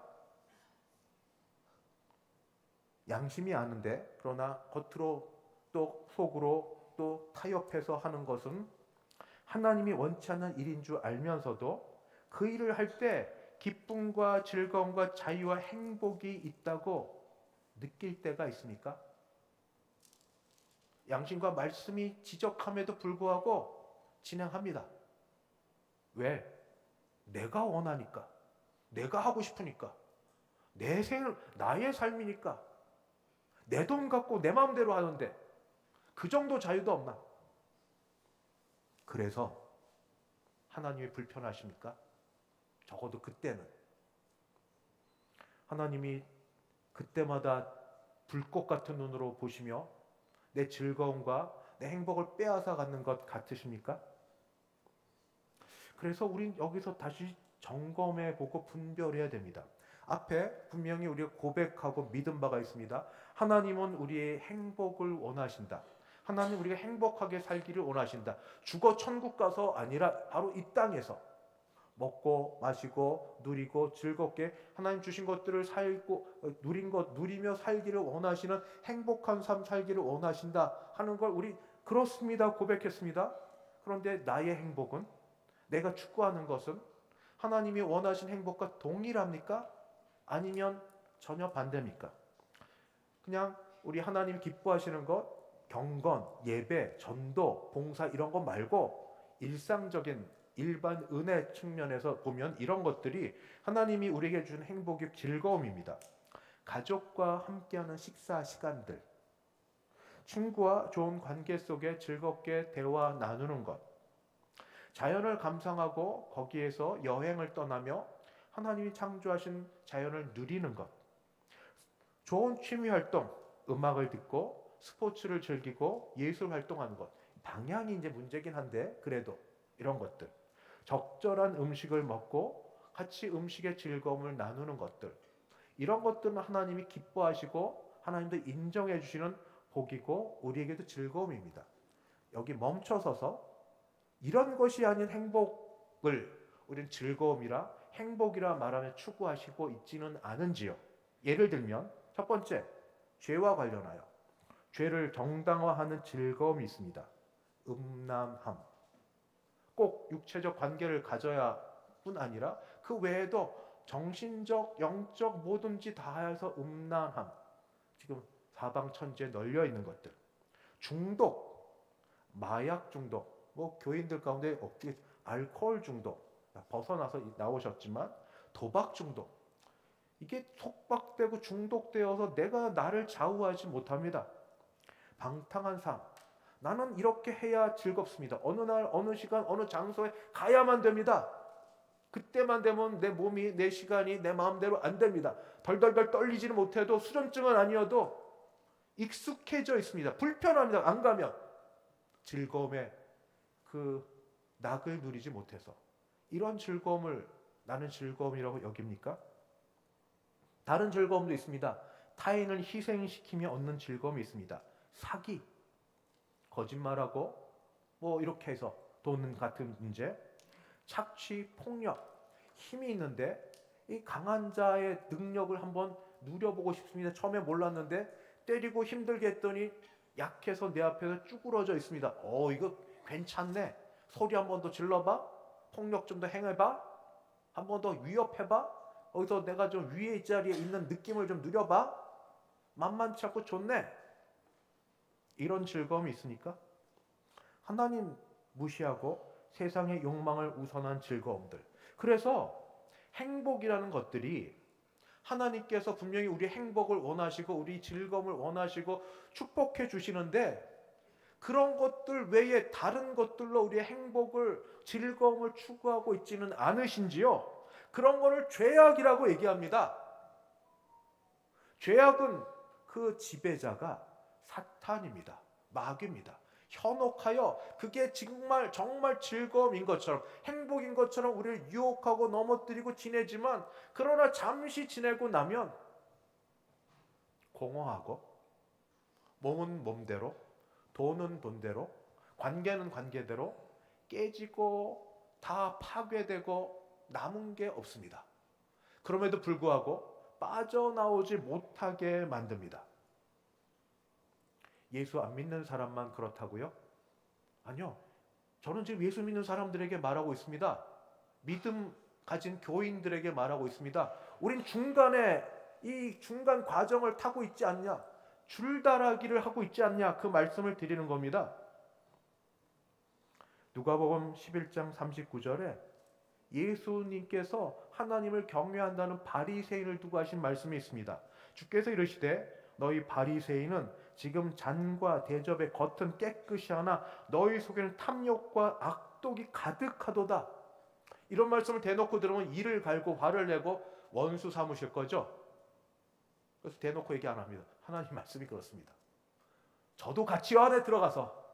Speaker 1: 양심이 아는데 그러나 겉으로 또 속으로 또 타협해서 하는 것은 하나님이 원치 않는 일인 줄 알면서도 그 일을 할 때 기쁨과 즐거움과 자유와 행복이 있다고 느낄 때가 있습니까? 양심과 말씀이 지적함에도 불구하고 진행합니다. 왜? 내가 원하니까. 내가 하고 싶으니까. 내 생을, 나의 삶이니까. 내 돈 갖고 내 마음대로 하는데 그 정도 자유도 없나? 그래서 하나님이 불편하십니까? 적어도 그때는. 하나님이 그때마다 불꽃 같은 눈으로 보시며 내 즐거움과 내 행복을 빼앗아 가는 것 같으십니까? 그래서 우린 여기서 다시 점검해 보고 분별해야 됩니다. 앞에 분명히 우리가 고백하고 믿은 바가 있습니다. 하나님은 우리의 행복을 원하신다. 하나님 우리가 행복하게 살기를 원하신다. 죽어 천국 가서 아니라 바로 이 땅에서 먹고 마시고 누리고 즐겁게 하나님 주신 것들을 살고 누리며 살기를 원하시는 행복한 삶 살기를 원하신다 하는 걸 우리 그렇습니다 고백했습니다. 그런데 나의 행복은, 내가 추구하는 것은 하나님이 원하신 행복과 동일합니까? 아니면 전혀 반대입니까? 그냥 우리 하나님 기뻐하시는 것, 경건, 예배, 전도, 봉사 이런 것 말고 일상적인 일반 은혜 측면에서 보면 이런 것들이 하나님이 우리에게 준 행복의 즐거움입니다. 가족과 함께하는 식사 시간들, 친구와 좋은 관계 속에 즐겁게 대화 나누는 것, 자연을 감상하고 거기에서 여행을 떠나며 하나님이 창조하신 자연을 누리는 것, 좋은 취미 활동, 음악을 듣고 스포츠를 즐기고 예술 활동하는 것. 방향이 이제 문제긴 한데 그래도 이런 것들, 적절한 음식을 먹고 같이 음식의 즐거움을 나누는 것들, 이런 것들은 하나님이 기뻐하시고 하나님도 인정해 주시는 복이고 우리에게도 즐거움입니다. 여기 멈춰서서 이런 것이 아닌 행복을 우리는 즐거움이라 행복이라 말하며 추구하시고 있지는 않은지요. 예를 들면 첫 번째, 죄와 관련하여 죄를 정당화하는 즐거움이 있습니다. 음란함, 꼭 육체적 관계를 가져야 뿐 아니라 그 외에도 정신적, 영적 뭐든지 다 해서 음란함, 지금 사방천지에 널려 있는 것들, 중독, 마약 중독, 뭐 교인들 가운데 어떻게 알코올 중독 벗어나서 나오셨지만 도박 중독, 이게 속박되고 중독되어서 내가 나를 좌우하지 못합니다. 방탕한 삶, 나는 이렇게 해야 즐겁습니다. 어느 날 어느 시간 어느 장소에 가야만 됩니다. 그때만 되면 내 몸이 내 시간이 내 마음대로 안 됩니다. 덜덜덜 떨리지는 못해도 수전증은 아니어도 익숙해져 있습니다. 불편합니다. 안 가면 즐거움의 그 낙을 누리지 못해서. 이런 즐거움을 나는 즐거움이라고 여깁니까? 다른 즐거움도 있습니다. 타인을 희생시키며 얻는 즐거움이 있습니다. 사기, 거짓말하고 뭐 이렇게 해서 돈 같은 문제, 착취, 폭력, 힘이 있는데 이 강한 자의 능력을 한번 누려보고 싶습니다. 처음에 몰랐는데 때리고 힘들게 했더니 약해서 내 앞에서 쭈그러져 있습니다. 이거 괜찮네. 소리 한 번 더 질러봐. 폭력 좀 더 행해봐. 한 번 더 위협해봐. 거기서 내가 좀 위에 자리에 있는 느낌을 좀 누려봐. 만만치 않고 좋네. 이런 즐거움이 있으니까 하나님 무시하고 세상의 욕망을 우선한 즐거움들. 그래서 행복이라는 것들이 하나님께서 분명히 우리 행복을 원하시고 우리 즐거움을 원하시고 축복해 주시는데 그런 것들 외에 다른 것들로 우리의 행복을 즐거움을 추구하고 있지는 않으신지요? 그런 거를 죄악이라고 얘기합니다. 죄악은 그 지배자가 사탄입니다. 마귀입니다. 현혹하여 그게 정말 즐거움인 것처럼 행복인 것처럼 우리를 유혹하고 넘어뜨리고 지내지만 그러나 잠시 지내고 나면 공허하고 몸은 몸대로 돈은 돈대로 관계는 관계대로 깨지고 다 파괴되고 남은 게 없습니다. 그럼에도 불구하고 빠져나오지 못하게 만듭니다. 예수 안 믿는 사람만 그렇다고요? 아니요. 저는 지금 예수 믿는 사람들에게 말하고 있습니다. 믿음 가진 교인들에게 말하고 있습니다. 우린 이 중간 과정을 타고 있지 않냐? 줄다라기를 하고 있지 않냐? 그 말씀을 드리는 겁니다. 누가복음 11장 39절에 예수님께서 하나님을 경외한다는 바리새인을 두고 하신 말씀이 있습니다. 주께서 이르시되 너희 바리새인은 지금 잔과 대접의 겉은 깨끗이 하나 너희 속에는 탐욕과 악독이 가득하도다. 이런 말씀을 대놓고 들으면 이를 갈고 화를 내고 원수 삼으실 거죠. 그래서 대놓고 얘기 안 합니다. 하나님 말씀이 그렇습니다. 저도 같이 안에 들어가서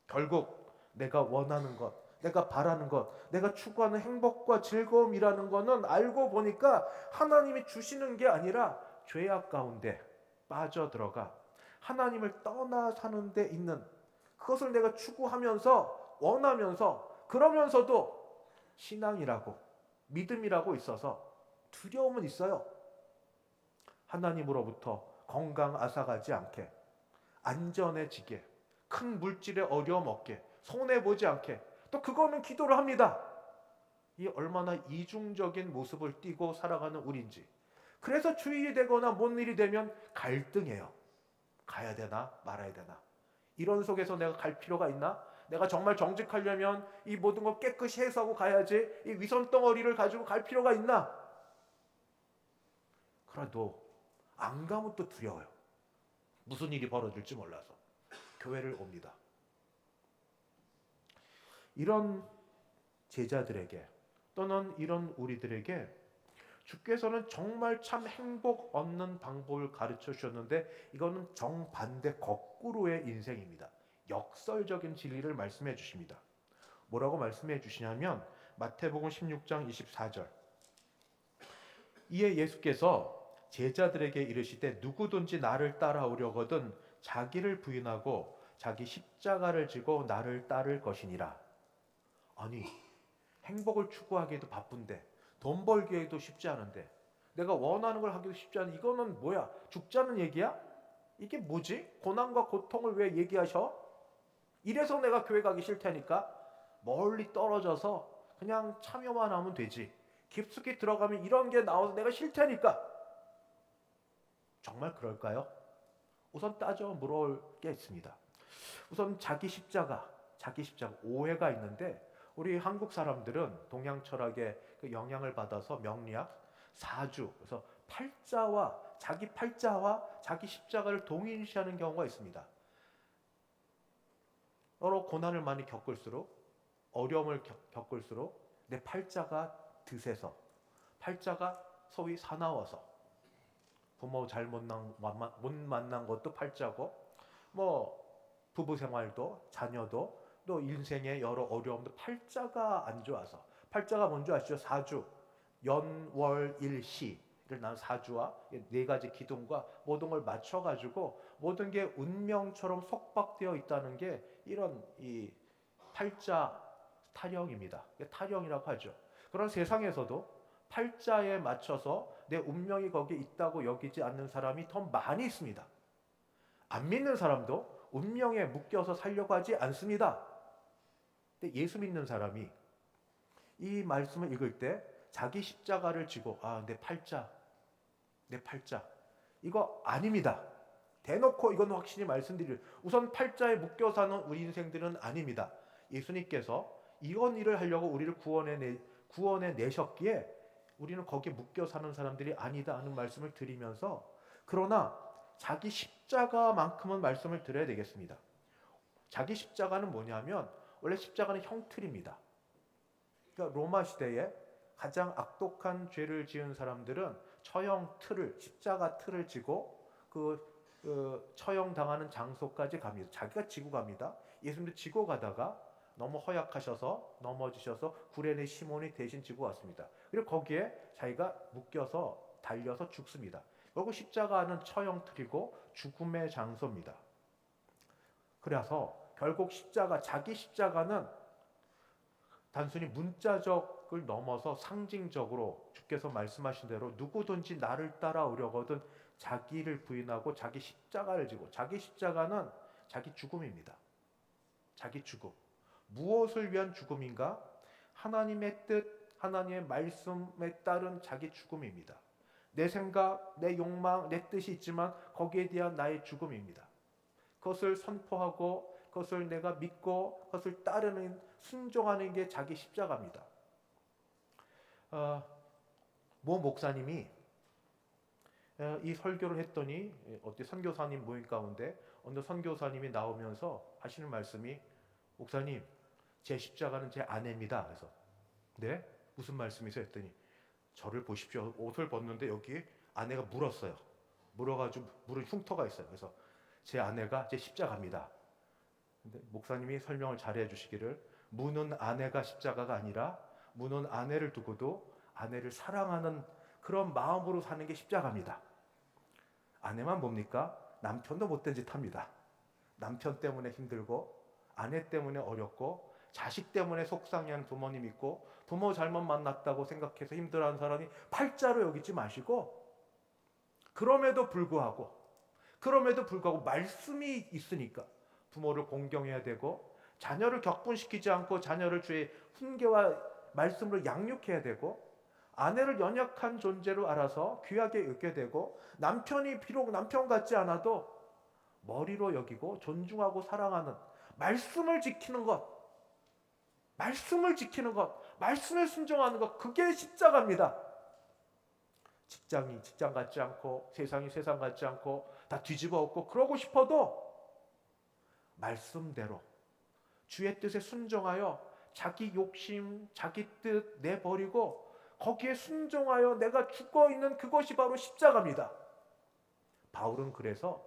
Speaker 1: 결국 내가 원하는 것, 내가 바라는 것, 내가 추구하는 행복과 즐거움이라는 것은 알고 보니까 하나님이 주시는 게 아니라 죄악 가운데 빠져들어가 하나님을 떠나 사는 데 있는, 그것을 내가 추구하면서 원하면서 그러면서도 신앙이라고 믿음이라고 있어서 두려움은 있어요. 하나님으로부터 건강 앗아가지 않게, 안전해지게, 큰 물질에 어려움 없게, 손해보지 않게, 또 그거는 기도를 합니다. 이 얼마나 이중적인 모습을 띠고 살아가는 우리인지. 그래서 주일이 되거나 뭔 일이 되면 갈등해요. 가야 되나 말아야 되나. 이런 속에서 내가 갈 필요가 있나? 내가 정말 정직하려면 이 모든 걸 깨끗이 해소하고 가야지, 이 위선 덩어리를 가지고 갈 필요가 있나? 그래도 안 가면 또 두려워요. 무슨 일이 벌어질지 몰라서 교회를 옵니다. 이런 제자들에게 또는 이런 우리들에게 주께서는 정말 참 행복 얻는 방법을 가르쳐 주셨는데, 이거는 정반대 거꾸로의 인생입니다. 역설적인 진리를 말씀해 주십니다. 뭐라고 말씀해 주시냐면 마태복음 16장 24절. 이에 예수께서 제자들에게 이르시되 누구든지 나를 따라오려거든 자기를 부인하고 자기 십자가를 지고 나를 따를 것이니라. 아니, 행복을 추구하기에도 바쁜데, 돈 벌기에도 쉽지 않은데, 내가 원하는 걸 하기도 쉽지 않은, 이거는 뭐야? 죽자는 얘기야? 이게 뭐지? 고난과 고통을 왜 얘기하셔? 이래서 내가 교회 가기 싫다니까. 멀리 떨어져서 그냥 참여만 하면 되지. 깊숙이 들어가면 이런 게 나와서 내가 싫다니까. 정말 그럴까요? 우선 따져 물어볼 게 있습니다. 우선 자기 십자가 오해가 있는데, 우리 한국 사람들은 동양 철학의 그 영향을 받아서 명리학, 사주, 그래서 자기 팔자와 자기 십자가를 동일시하는 경우가 있습니다. 여러 고난을 많이 겪을수록, 어려움을 겪을수록 내 팔자가 드세서, 팔자가 소위 사나워서, 부모 잘못 만난 것도 팔자고, 뭐 부부 생활도, 자녀도, 또 인생의 여러 어려움도 팔자가 안 좋아서. 팔자가 뭔지 아시죠? 사주, 연월일시를 난 사주와 네 가지 기둥과 모든 걸 맞춰가지고 모든 게 운명처럼 속박되어 있다는 게 이런 이 팔자 타령입니다. 타령이라고 하죠. 그런 세상에서도 팔자에 맞춰서 내 운명이 거기에 있다고 여기지 않는 사람이 더 많이 있습니다. 안 믿는 사람도 운명에 묶여서 살려고 하지 않습니다. 근데 예수 믿는 사람이 이 말씀을 읽을 때 자기 십자가를 지고, 내 팔자 이거 아닙니다. 대놓고 이건 확실히 말씀드릴, 우선 팔자에 묶여 사는 우리 인생들은 아닙니다. 예수님께서 이런 일을 하려고 우리를 구원해 내셨기에 우리는 거기에 묶여 사는 사람들이 아니다 하는 말씀을 드리면서, 그러나 자기 십자가만큼은 말씀을 드려야 되겠습니다. 자기 십자가는 뭐냐면, 원래 십자가는 형틀입니다. 그러니까 로마 시대에 가장 악독한 죄를 지은 사람들은 처형 틀을, 십자가 틀을 지고 그 처형 당하는 장소까지 갑니다. 자기가 지고 갑니다. 예수님도 지고 가다가 너무 허약하셔서 넘어지셔서 구레네 시몬이 대신 지고 왔습니다. 그리고 거기에 자기가 묶여서 달려서 죽습니다. 결국 십자가는 처형 틀이고 죽음의 장소입니다. 그래서 결국 자기 십자가는 단순히 문자적을 넘어서 상징적으로 주께서 말씀하신 대로 누구든지 나를 따라오려거든 자기를 부인하고 자기 십자가를 지고, 자기 십자가는 자기 죽음입니다. 자기 죽음. 무엇을 위한 죽음인가? 하나님의 뜻, 하나님의 말씀에 따른 자기 죽음입니다. 내 생각, 내 욕망, 내 뜻이 있지만 거기에 대한 나의 죽음입니다. 그것을 선포하고 그것을 내가 믿고 그것을 따르는, 순종하는 게 자기 십자가입니다. 모 목사님이 이 설교를 했더니 어디 선교사님 모임 가운데 어느 선교사님이 나오면서 하시는 말씀이, 목사님, 제 십자가는 제 아내입니다. 그래서 네? 무슨 말씀이세요? 했더니 저를 보십시오. 옷을 벗는데 여기 아내가 물었어요. 물어가지고 물은 흉터가 있어요. 그래서 제 아내가 제 십자가입니다. 근데 목사님이 설명을 잘해 주시기를, 무는 아내가 십자가가 아니라 무는 아내를 두고도 아내를 사랑하는 그런 마음으로 사는 게 십자가입니다. 아내만 뭡니까? 남편도 못된 짓 합니다. 남편 때문에 힘들고 아내 때문에 어렵고 자식 때문에 속상해하는 부모님 있고 부모 잘못 만났다고 생각해서 힘들어하는 사람이 팔자로 여기지 마시고 그럼에도 불구하고 말씀이 있으니까 부모를 공경해야 되고 자녀를 격분시키지 않고 자녀를 주의 훈계와 말씀으로 양육해야 되고 아내를 연약한 존재로 알아서 귀하게 여겨야 되고 남편이 비록 남편 같지 않아도 머리로 여기고 존중하고 사랑하는 말씀을 지키는 것, 말씀에 순종하는 것, 그게 십자가입니다. 직장이 직장 같지 않고 세상이 세상 같지 않고 다 뒤집어 엎고 그러고 싶어도 말씀대로 주의 뜻에 순종하여 자기 욕심, 자기 뜻 내버리고 거기에 순종하여 내가 죽어 있는 그것이 바로 십자가입니다. 바울은 그래서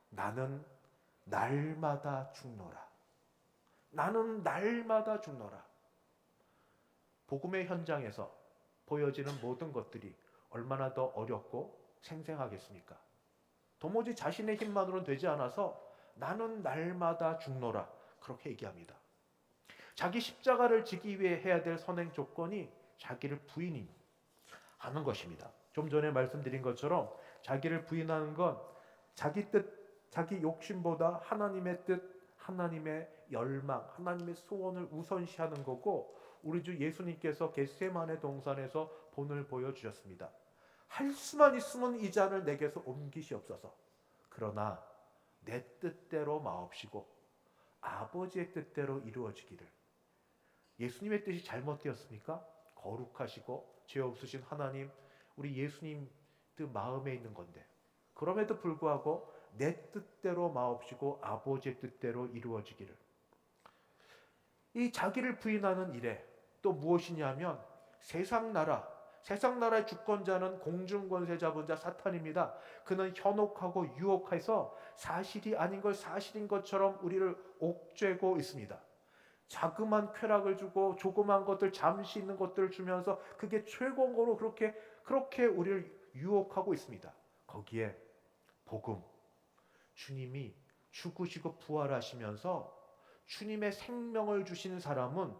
Speaker 1: 나는 날마다 죽노라. 나는 날마다 죽노라. 복음의 현장에서 보여지는 모든 것들이 얼마나 더 어렵고 생생하겠습니까? 도무지 자신의 힘만으로는 되지 않아서 나는 날마다 죽노라. 그렇게 얘기합니다. 자기 십자가를 지기 위해 해야 될 선행 조건이 자기를 부인하는 것입니다. 좀 전에 말씀드린 것처럼 자기를 부인하는 건 자기 뜻, 자기 욕심보다 하나님의 뜻, 하나님의 열망, 하나님의 소원을 우선시하는 거고 우리 주 예수님께서 겟세마네 동산에서 본을 보여주셨습니다. 할 수만 있으면 이 잔을 내게서 옮기시옵소서. 그러나 내 뜻대로 마옵시고 아버지의 뜻대로 이루어지기를. 예수님의 뜻이 잘못되었습니까? 거룩하시고 죄 없으신 하나님, 우리 예수님 뜻 마음에 있는 건데 그럼에도 불구하고 내 뜻대로 마옵시고 아버지의 뜻대로 이루어지기를. 이 자기를 부인하는 일에 또 무엇이냐면 세상 나라의 주권자는 공중권세 잡은 자 사탄입니다. 그는 현혹하고 유혹해서 사실이 아닌 걸 사실인 것처럼 우리를 옥죄고 있습니다. 자그만 쾌락을 주고 조그만 것들, 잠시 있는 것들을 주면서 그게 최고인 거로 그렇게 우리를 유혹하고 있습니다. 거기에 복음, 주님이 죽으시고 부활하시면서 주님의 생명을 주신 사람은,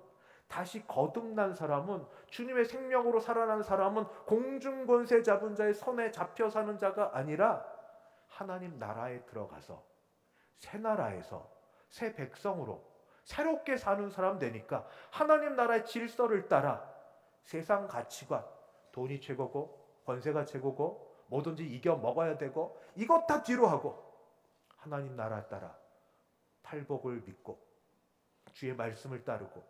Speaker 1: 다시 거듭난 사람은, 주님의 생명으로 살아난 사람은 공중권세 잡은 자의 손에 잡혀 사는 자가 아니라 하나님 나라에 들어가서 새 나라에서 새 백성으로 새롭게 사는 사람 되니까 하나님 나라의 질서를 따라 세상 가치관, 돈이 최고고 권세가 최고고 뭐든지 이겨 먹어야 되고 이것 다 뒤로 하고 하나님 나라 따라 팔복을 믿고 주의 말씀을 따르고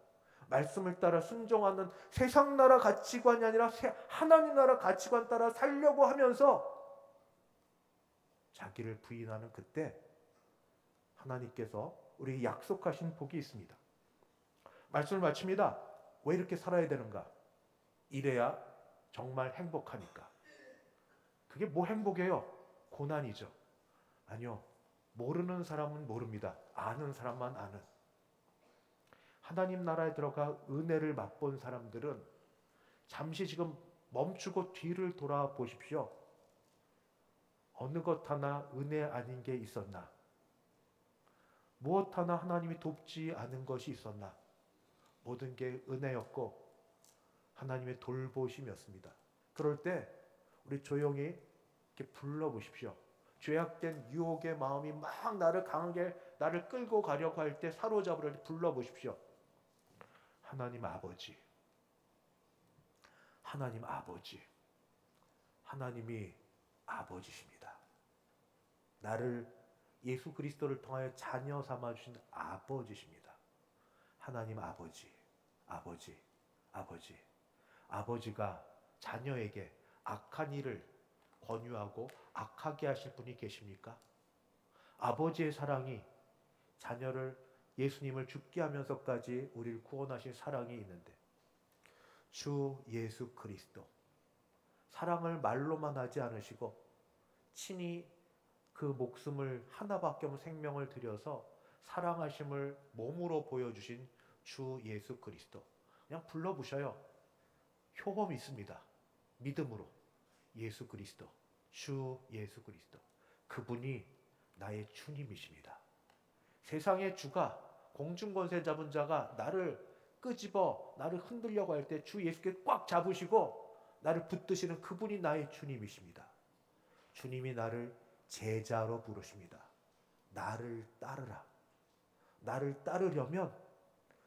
Speaker 1: 말씀을 따라 순종하는 세상 나라 가치관이 아니라 하나님 나라 가치관 따라 살려고 하면서 자기를 부인하는 그때 하나님께서 우리 약속하신 복이 있습니다. 말씀을 마칩니다. 왜 이렇게 살아야 되는가? 이래야 정말 행복하니까. 그게 뭐 행복이에요? 고난이죠. 아니요. 모르는 사람은 모릅니다. 아는 사람만 아는. 하나님 나라에 들어가 은혜를 맛본 사람들은 잠시 지금 멈추고 뒤를 돌아보십시오. 어느 것 하나 은혜 아닌 게 있었나? 무엇 하나 하나님이 돕지 않은 것이 있었나? 모든 게 은혜였고 하나님의 돌보심이었습니다. 그럴 때 우리 조용히 이렇게 불러보십시오. 죄악된 유혹의 마음이 막 나를 강하게 나를 끌고 가려고 할 때 사로잡으려 불러보십시오. 하나님 아버지, 하나님 아버지, 하나님이 아버지십니다. 나를 예수 그리스도를 통하여 자녀 삼아주신 아버지십니다. 하나님 아버지, 아버지, 아버지. 아버지가 자녀에게 악한 일을 권유하고 악하게 하실 분이 계십니까? 아버지의 사랑이 자녀를 예수님을 죽게 하면서까지 우리를 구원하신 사랑이 있는데 주 예수 그리스도 사랑을 말로만 하지 않으시고 친히 그 목숨을 하나밖에 없는 생명을 들여서 사랑하심을 몸으로 보여주신 주 예수 그리스도. 그냥 불러보셔요. 효험이 있습니다. 믿음으로 예수 그리스도, 주 예수 그리스도. 그분이 나의 주님이십니다. 세상의 주가, 공중권세 잡은 자가 나를 끄집어 나를 흔들려고 할 때 주 예수께 꽉 잡으시고 나를 붙드시는 그분이 나의 주님이십니다. 주님이 나를 제자로 부르십니다. 나를 따르라. 나를 따르려면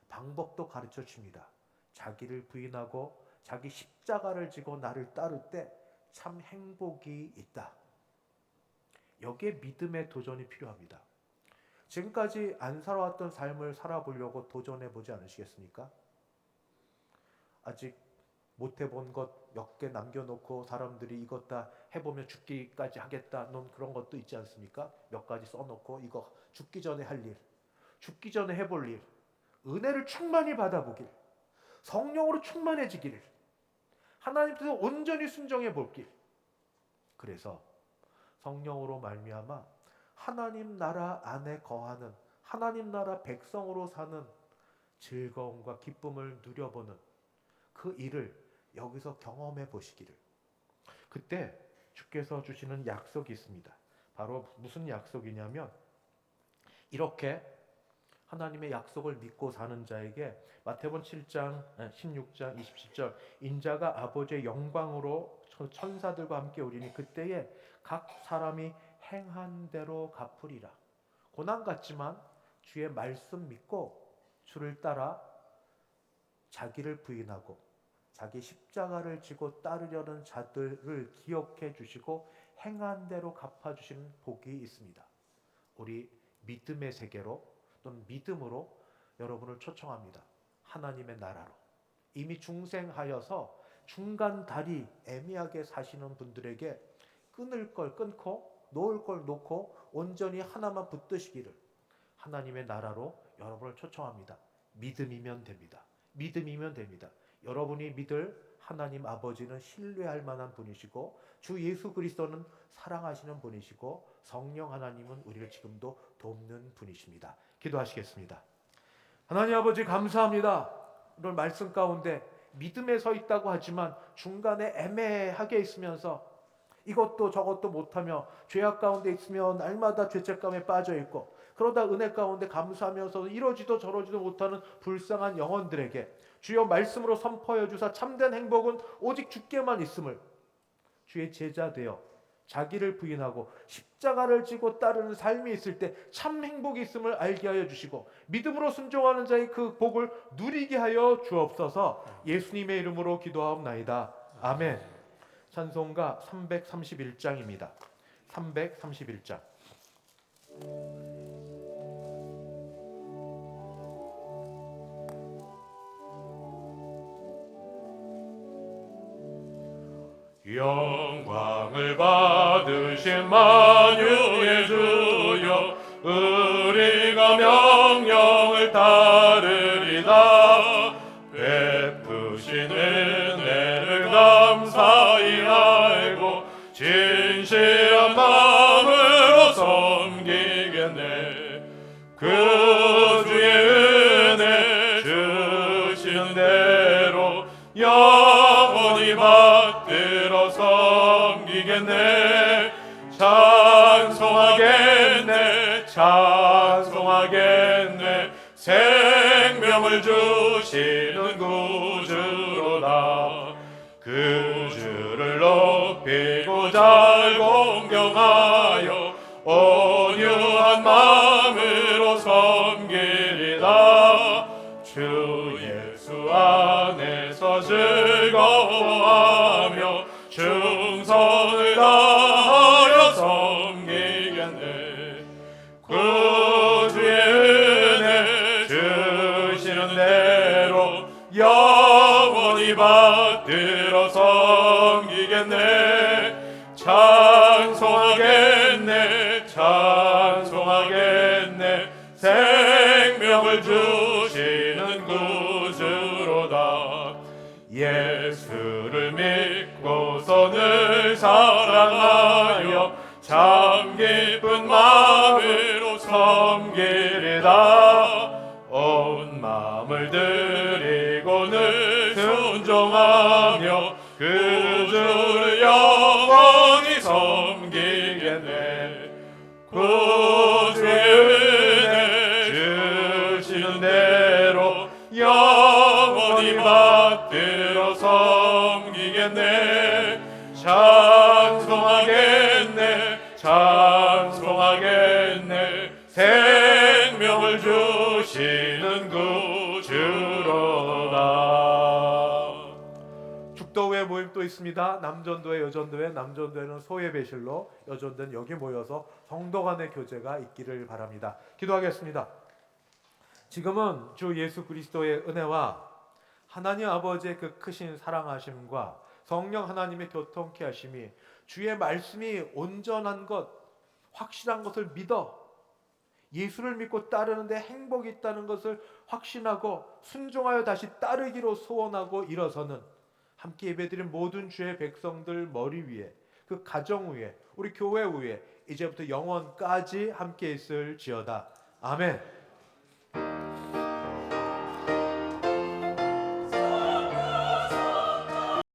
Speaker 1: 방법도 가르쳐 줍니다. 자기를 부인하고 자기 십자가를 지고 나를 따를 때 참 행복이 있다. 여기에 믿음의 도전이 필요합니다. 지금까지 안 살아왔던 삶을 살아보려고 도전해 보지 않으시겠습니까? 아직 못 해본 것 몇 개 남겨놓고 사람들이 이것 다 해보면 죽기까지 하겠다. 넌 그런 것도 있지 않습니까? 몇 가지 써놓고 이거 죽기 전에 할 일, 죽기 전에 해볼 일, 은혜를 충만히 받아보길, 성령으로 충만해지기를, 하나님 뜻에 온전히 순종해 볼 길. 그래서 성령으로 말미암아 하나님 나라 안에 거하는, 하나님 나라 백성으로 사는 즐거움과 기쁨을 누려보는 그 일을 여기서 경험해 보시기를. 그때 주께서 주시는 약속이 있습니다. 바로 무슨 약속이냐면, 이렇게 하나님의 약속을 믿고 사는 자에게 마태복음 7장 16장 27절 인자가 아버지의 영광으로 천사들과 함께 오리니 그때에 각 사람이 행한 대로 갚으리라. 고난 같지만 주의 말씀 믿고 주를 따라 자기를 부인하고 자기 십자가를 지고 따르려는 자들을 기억해 주시고 행한 대로 갚아주시는 복이 있습니다. 우리 믿음의 세계로 또는 믿음으로 여러분을 초청합니다. 하나님의 나라로. 이미 중생하여서 중간 다리 애매하게 사시는 분들에게 끊을 걸 끊고 놓을 걸 놓고 온전히 하나만 붙드시기를 하나님의 나라로 여러분을 초청합니다. 믿음이면 됩니다. 믿음이면 됩니다. 여러분이 믿을 하나님 아버지는 신뢰할 만한 분이시고 주 예수 그리스도는 사랑하시는 분이시고 성령 하나님은 우리를 지금도 돕는 분이십니다. 기도하시겠습니다. 하나님 아버지 감사합니다. 오늘 말씀 가운데 믿음에 서 있다고 하지만 중간에 애매하게 있으면서 이것도 저것도 못하며 죄악 가운데 있으며 날마다 죄책감에 빠져 있고 그러다 은혜 가운데 감사하면서 이러지도 저러지도 못하는 불쌍한 영혼들에게 주여 말씀으로 선포하여 주사 참된 행복은 오직 주께만 있음을, 주의 제자 되어 자기를 부인하고 십자가를 지고 따르는 삶이 있을 때 참 행복이 있음을 알게 하여 주시고 믿음으로 순종하는 자의 그 복을 누리게 하여 주옵소서. 예수님의 이름으로 기도하옵나이다. 아멘. 찬송가 331장입니다. 331장.
Speaker 2: 영광을 받으신 만유의 주여 우리가 명령을 따르리다. 베푸신 은혜를 감사히 알고 진실한 마음으로 섬기겠네. 그 주의 은혜 주시는 대로 영원히 받들어 섬기겠네. 찬송하겠네. 찬송하겠네. 생명을 주시는 구주로다. 그 주를 높이고 잘 공경하여 온유한 마음으로 섬기리다. 주 예수 안에서 즐거워하며 충성을 다하여 섬기겠네. 구주의 은혜 주시는 대로 영원히 받들어 섬기겠네. 찬송하겠네. 찬송하겠네. 생명을 주시는 구주로다. 예수를 믿고서 늘 사랑하여 참 기쁜 마음으로 섬기리다. 온 마음을 구주를 영원히 섬기겠네. 구주의 은혜 주시는 대로 영원히 받들어 섬기겠네. 찬송하겠네, 찬송하겠네. 생명을 주시는 구주로다.
Speaker 1: 죽도회 모임 또 있습니다. 남전도회, 여전도회, 남전도회는 소예배실로, 여전도회는 여기 모여서 성도 간의 교제가 있기를 바랍니다. 기도하겠습니다. 지금은 주 예수 그리스도의 은혜와 하나님 아버지의 그 크신 사랑하심과 성령 하나님의 교통케 하심이, 주의 말씀이 온전한 것, 확실한 것을 믿어 예수를 믿고 따르는데 행복이 있다는 것을 확신하고 순종하여 다시 따르기로 소원하고 일어서는 함께 예배드린 모든 주의 백성들 머리 위에, 그 가정 위에, 우리 교회 위에 이제부터 영원까지 함께 있을지어다. 아멘.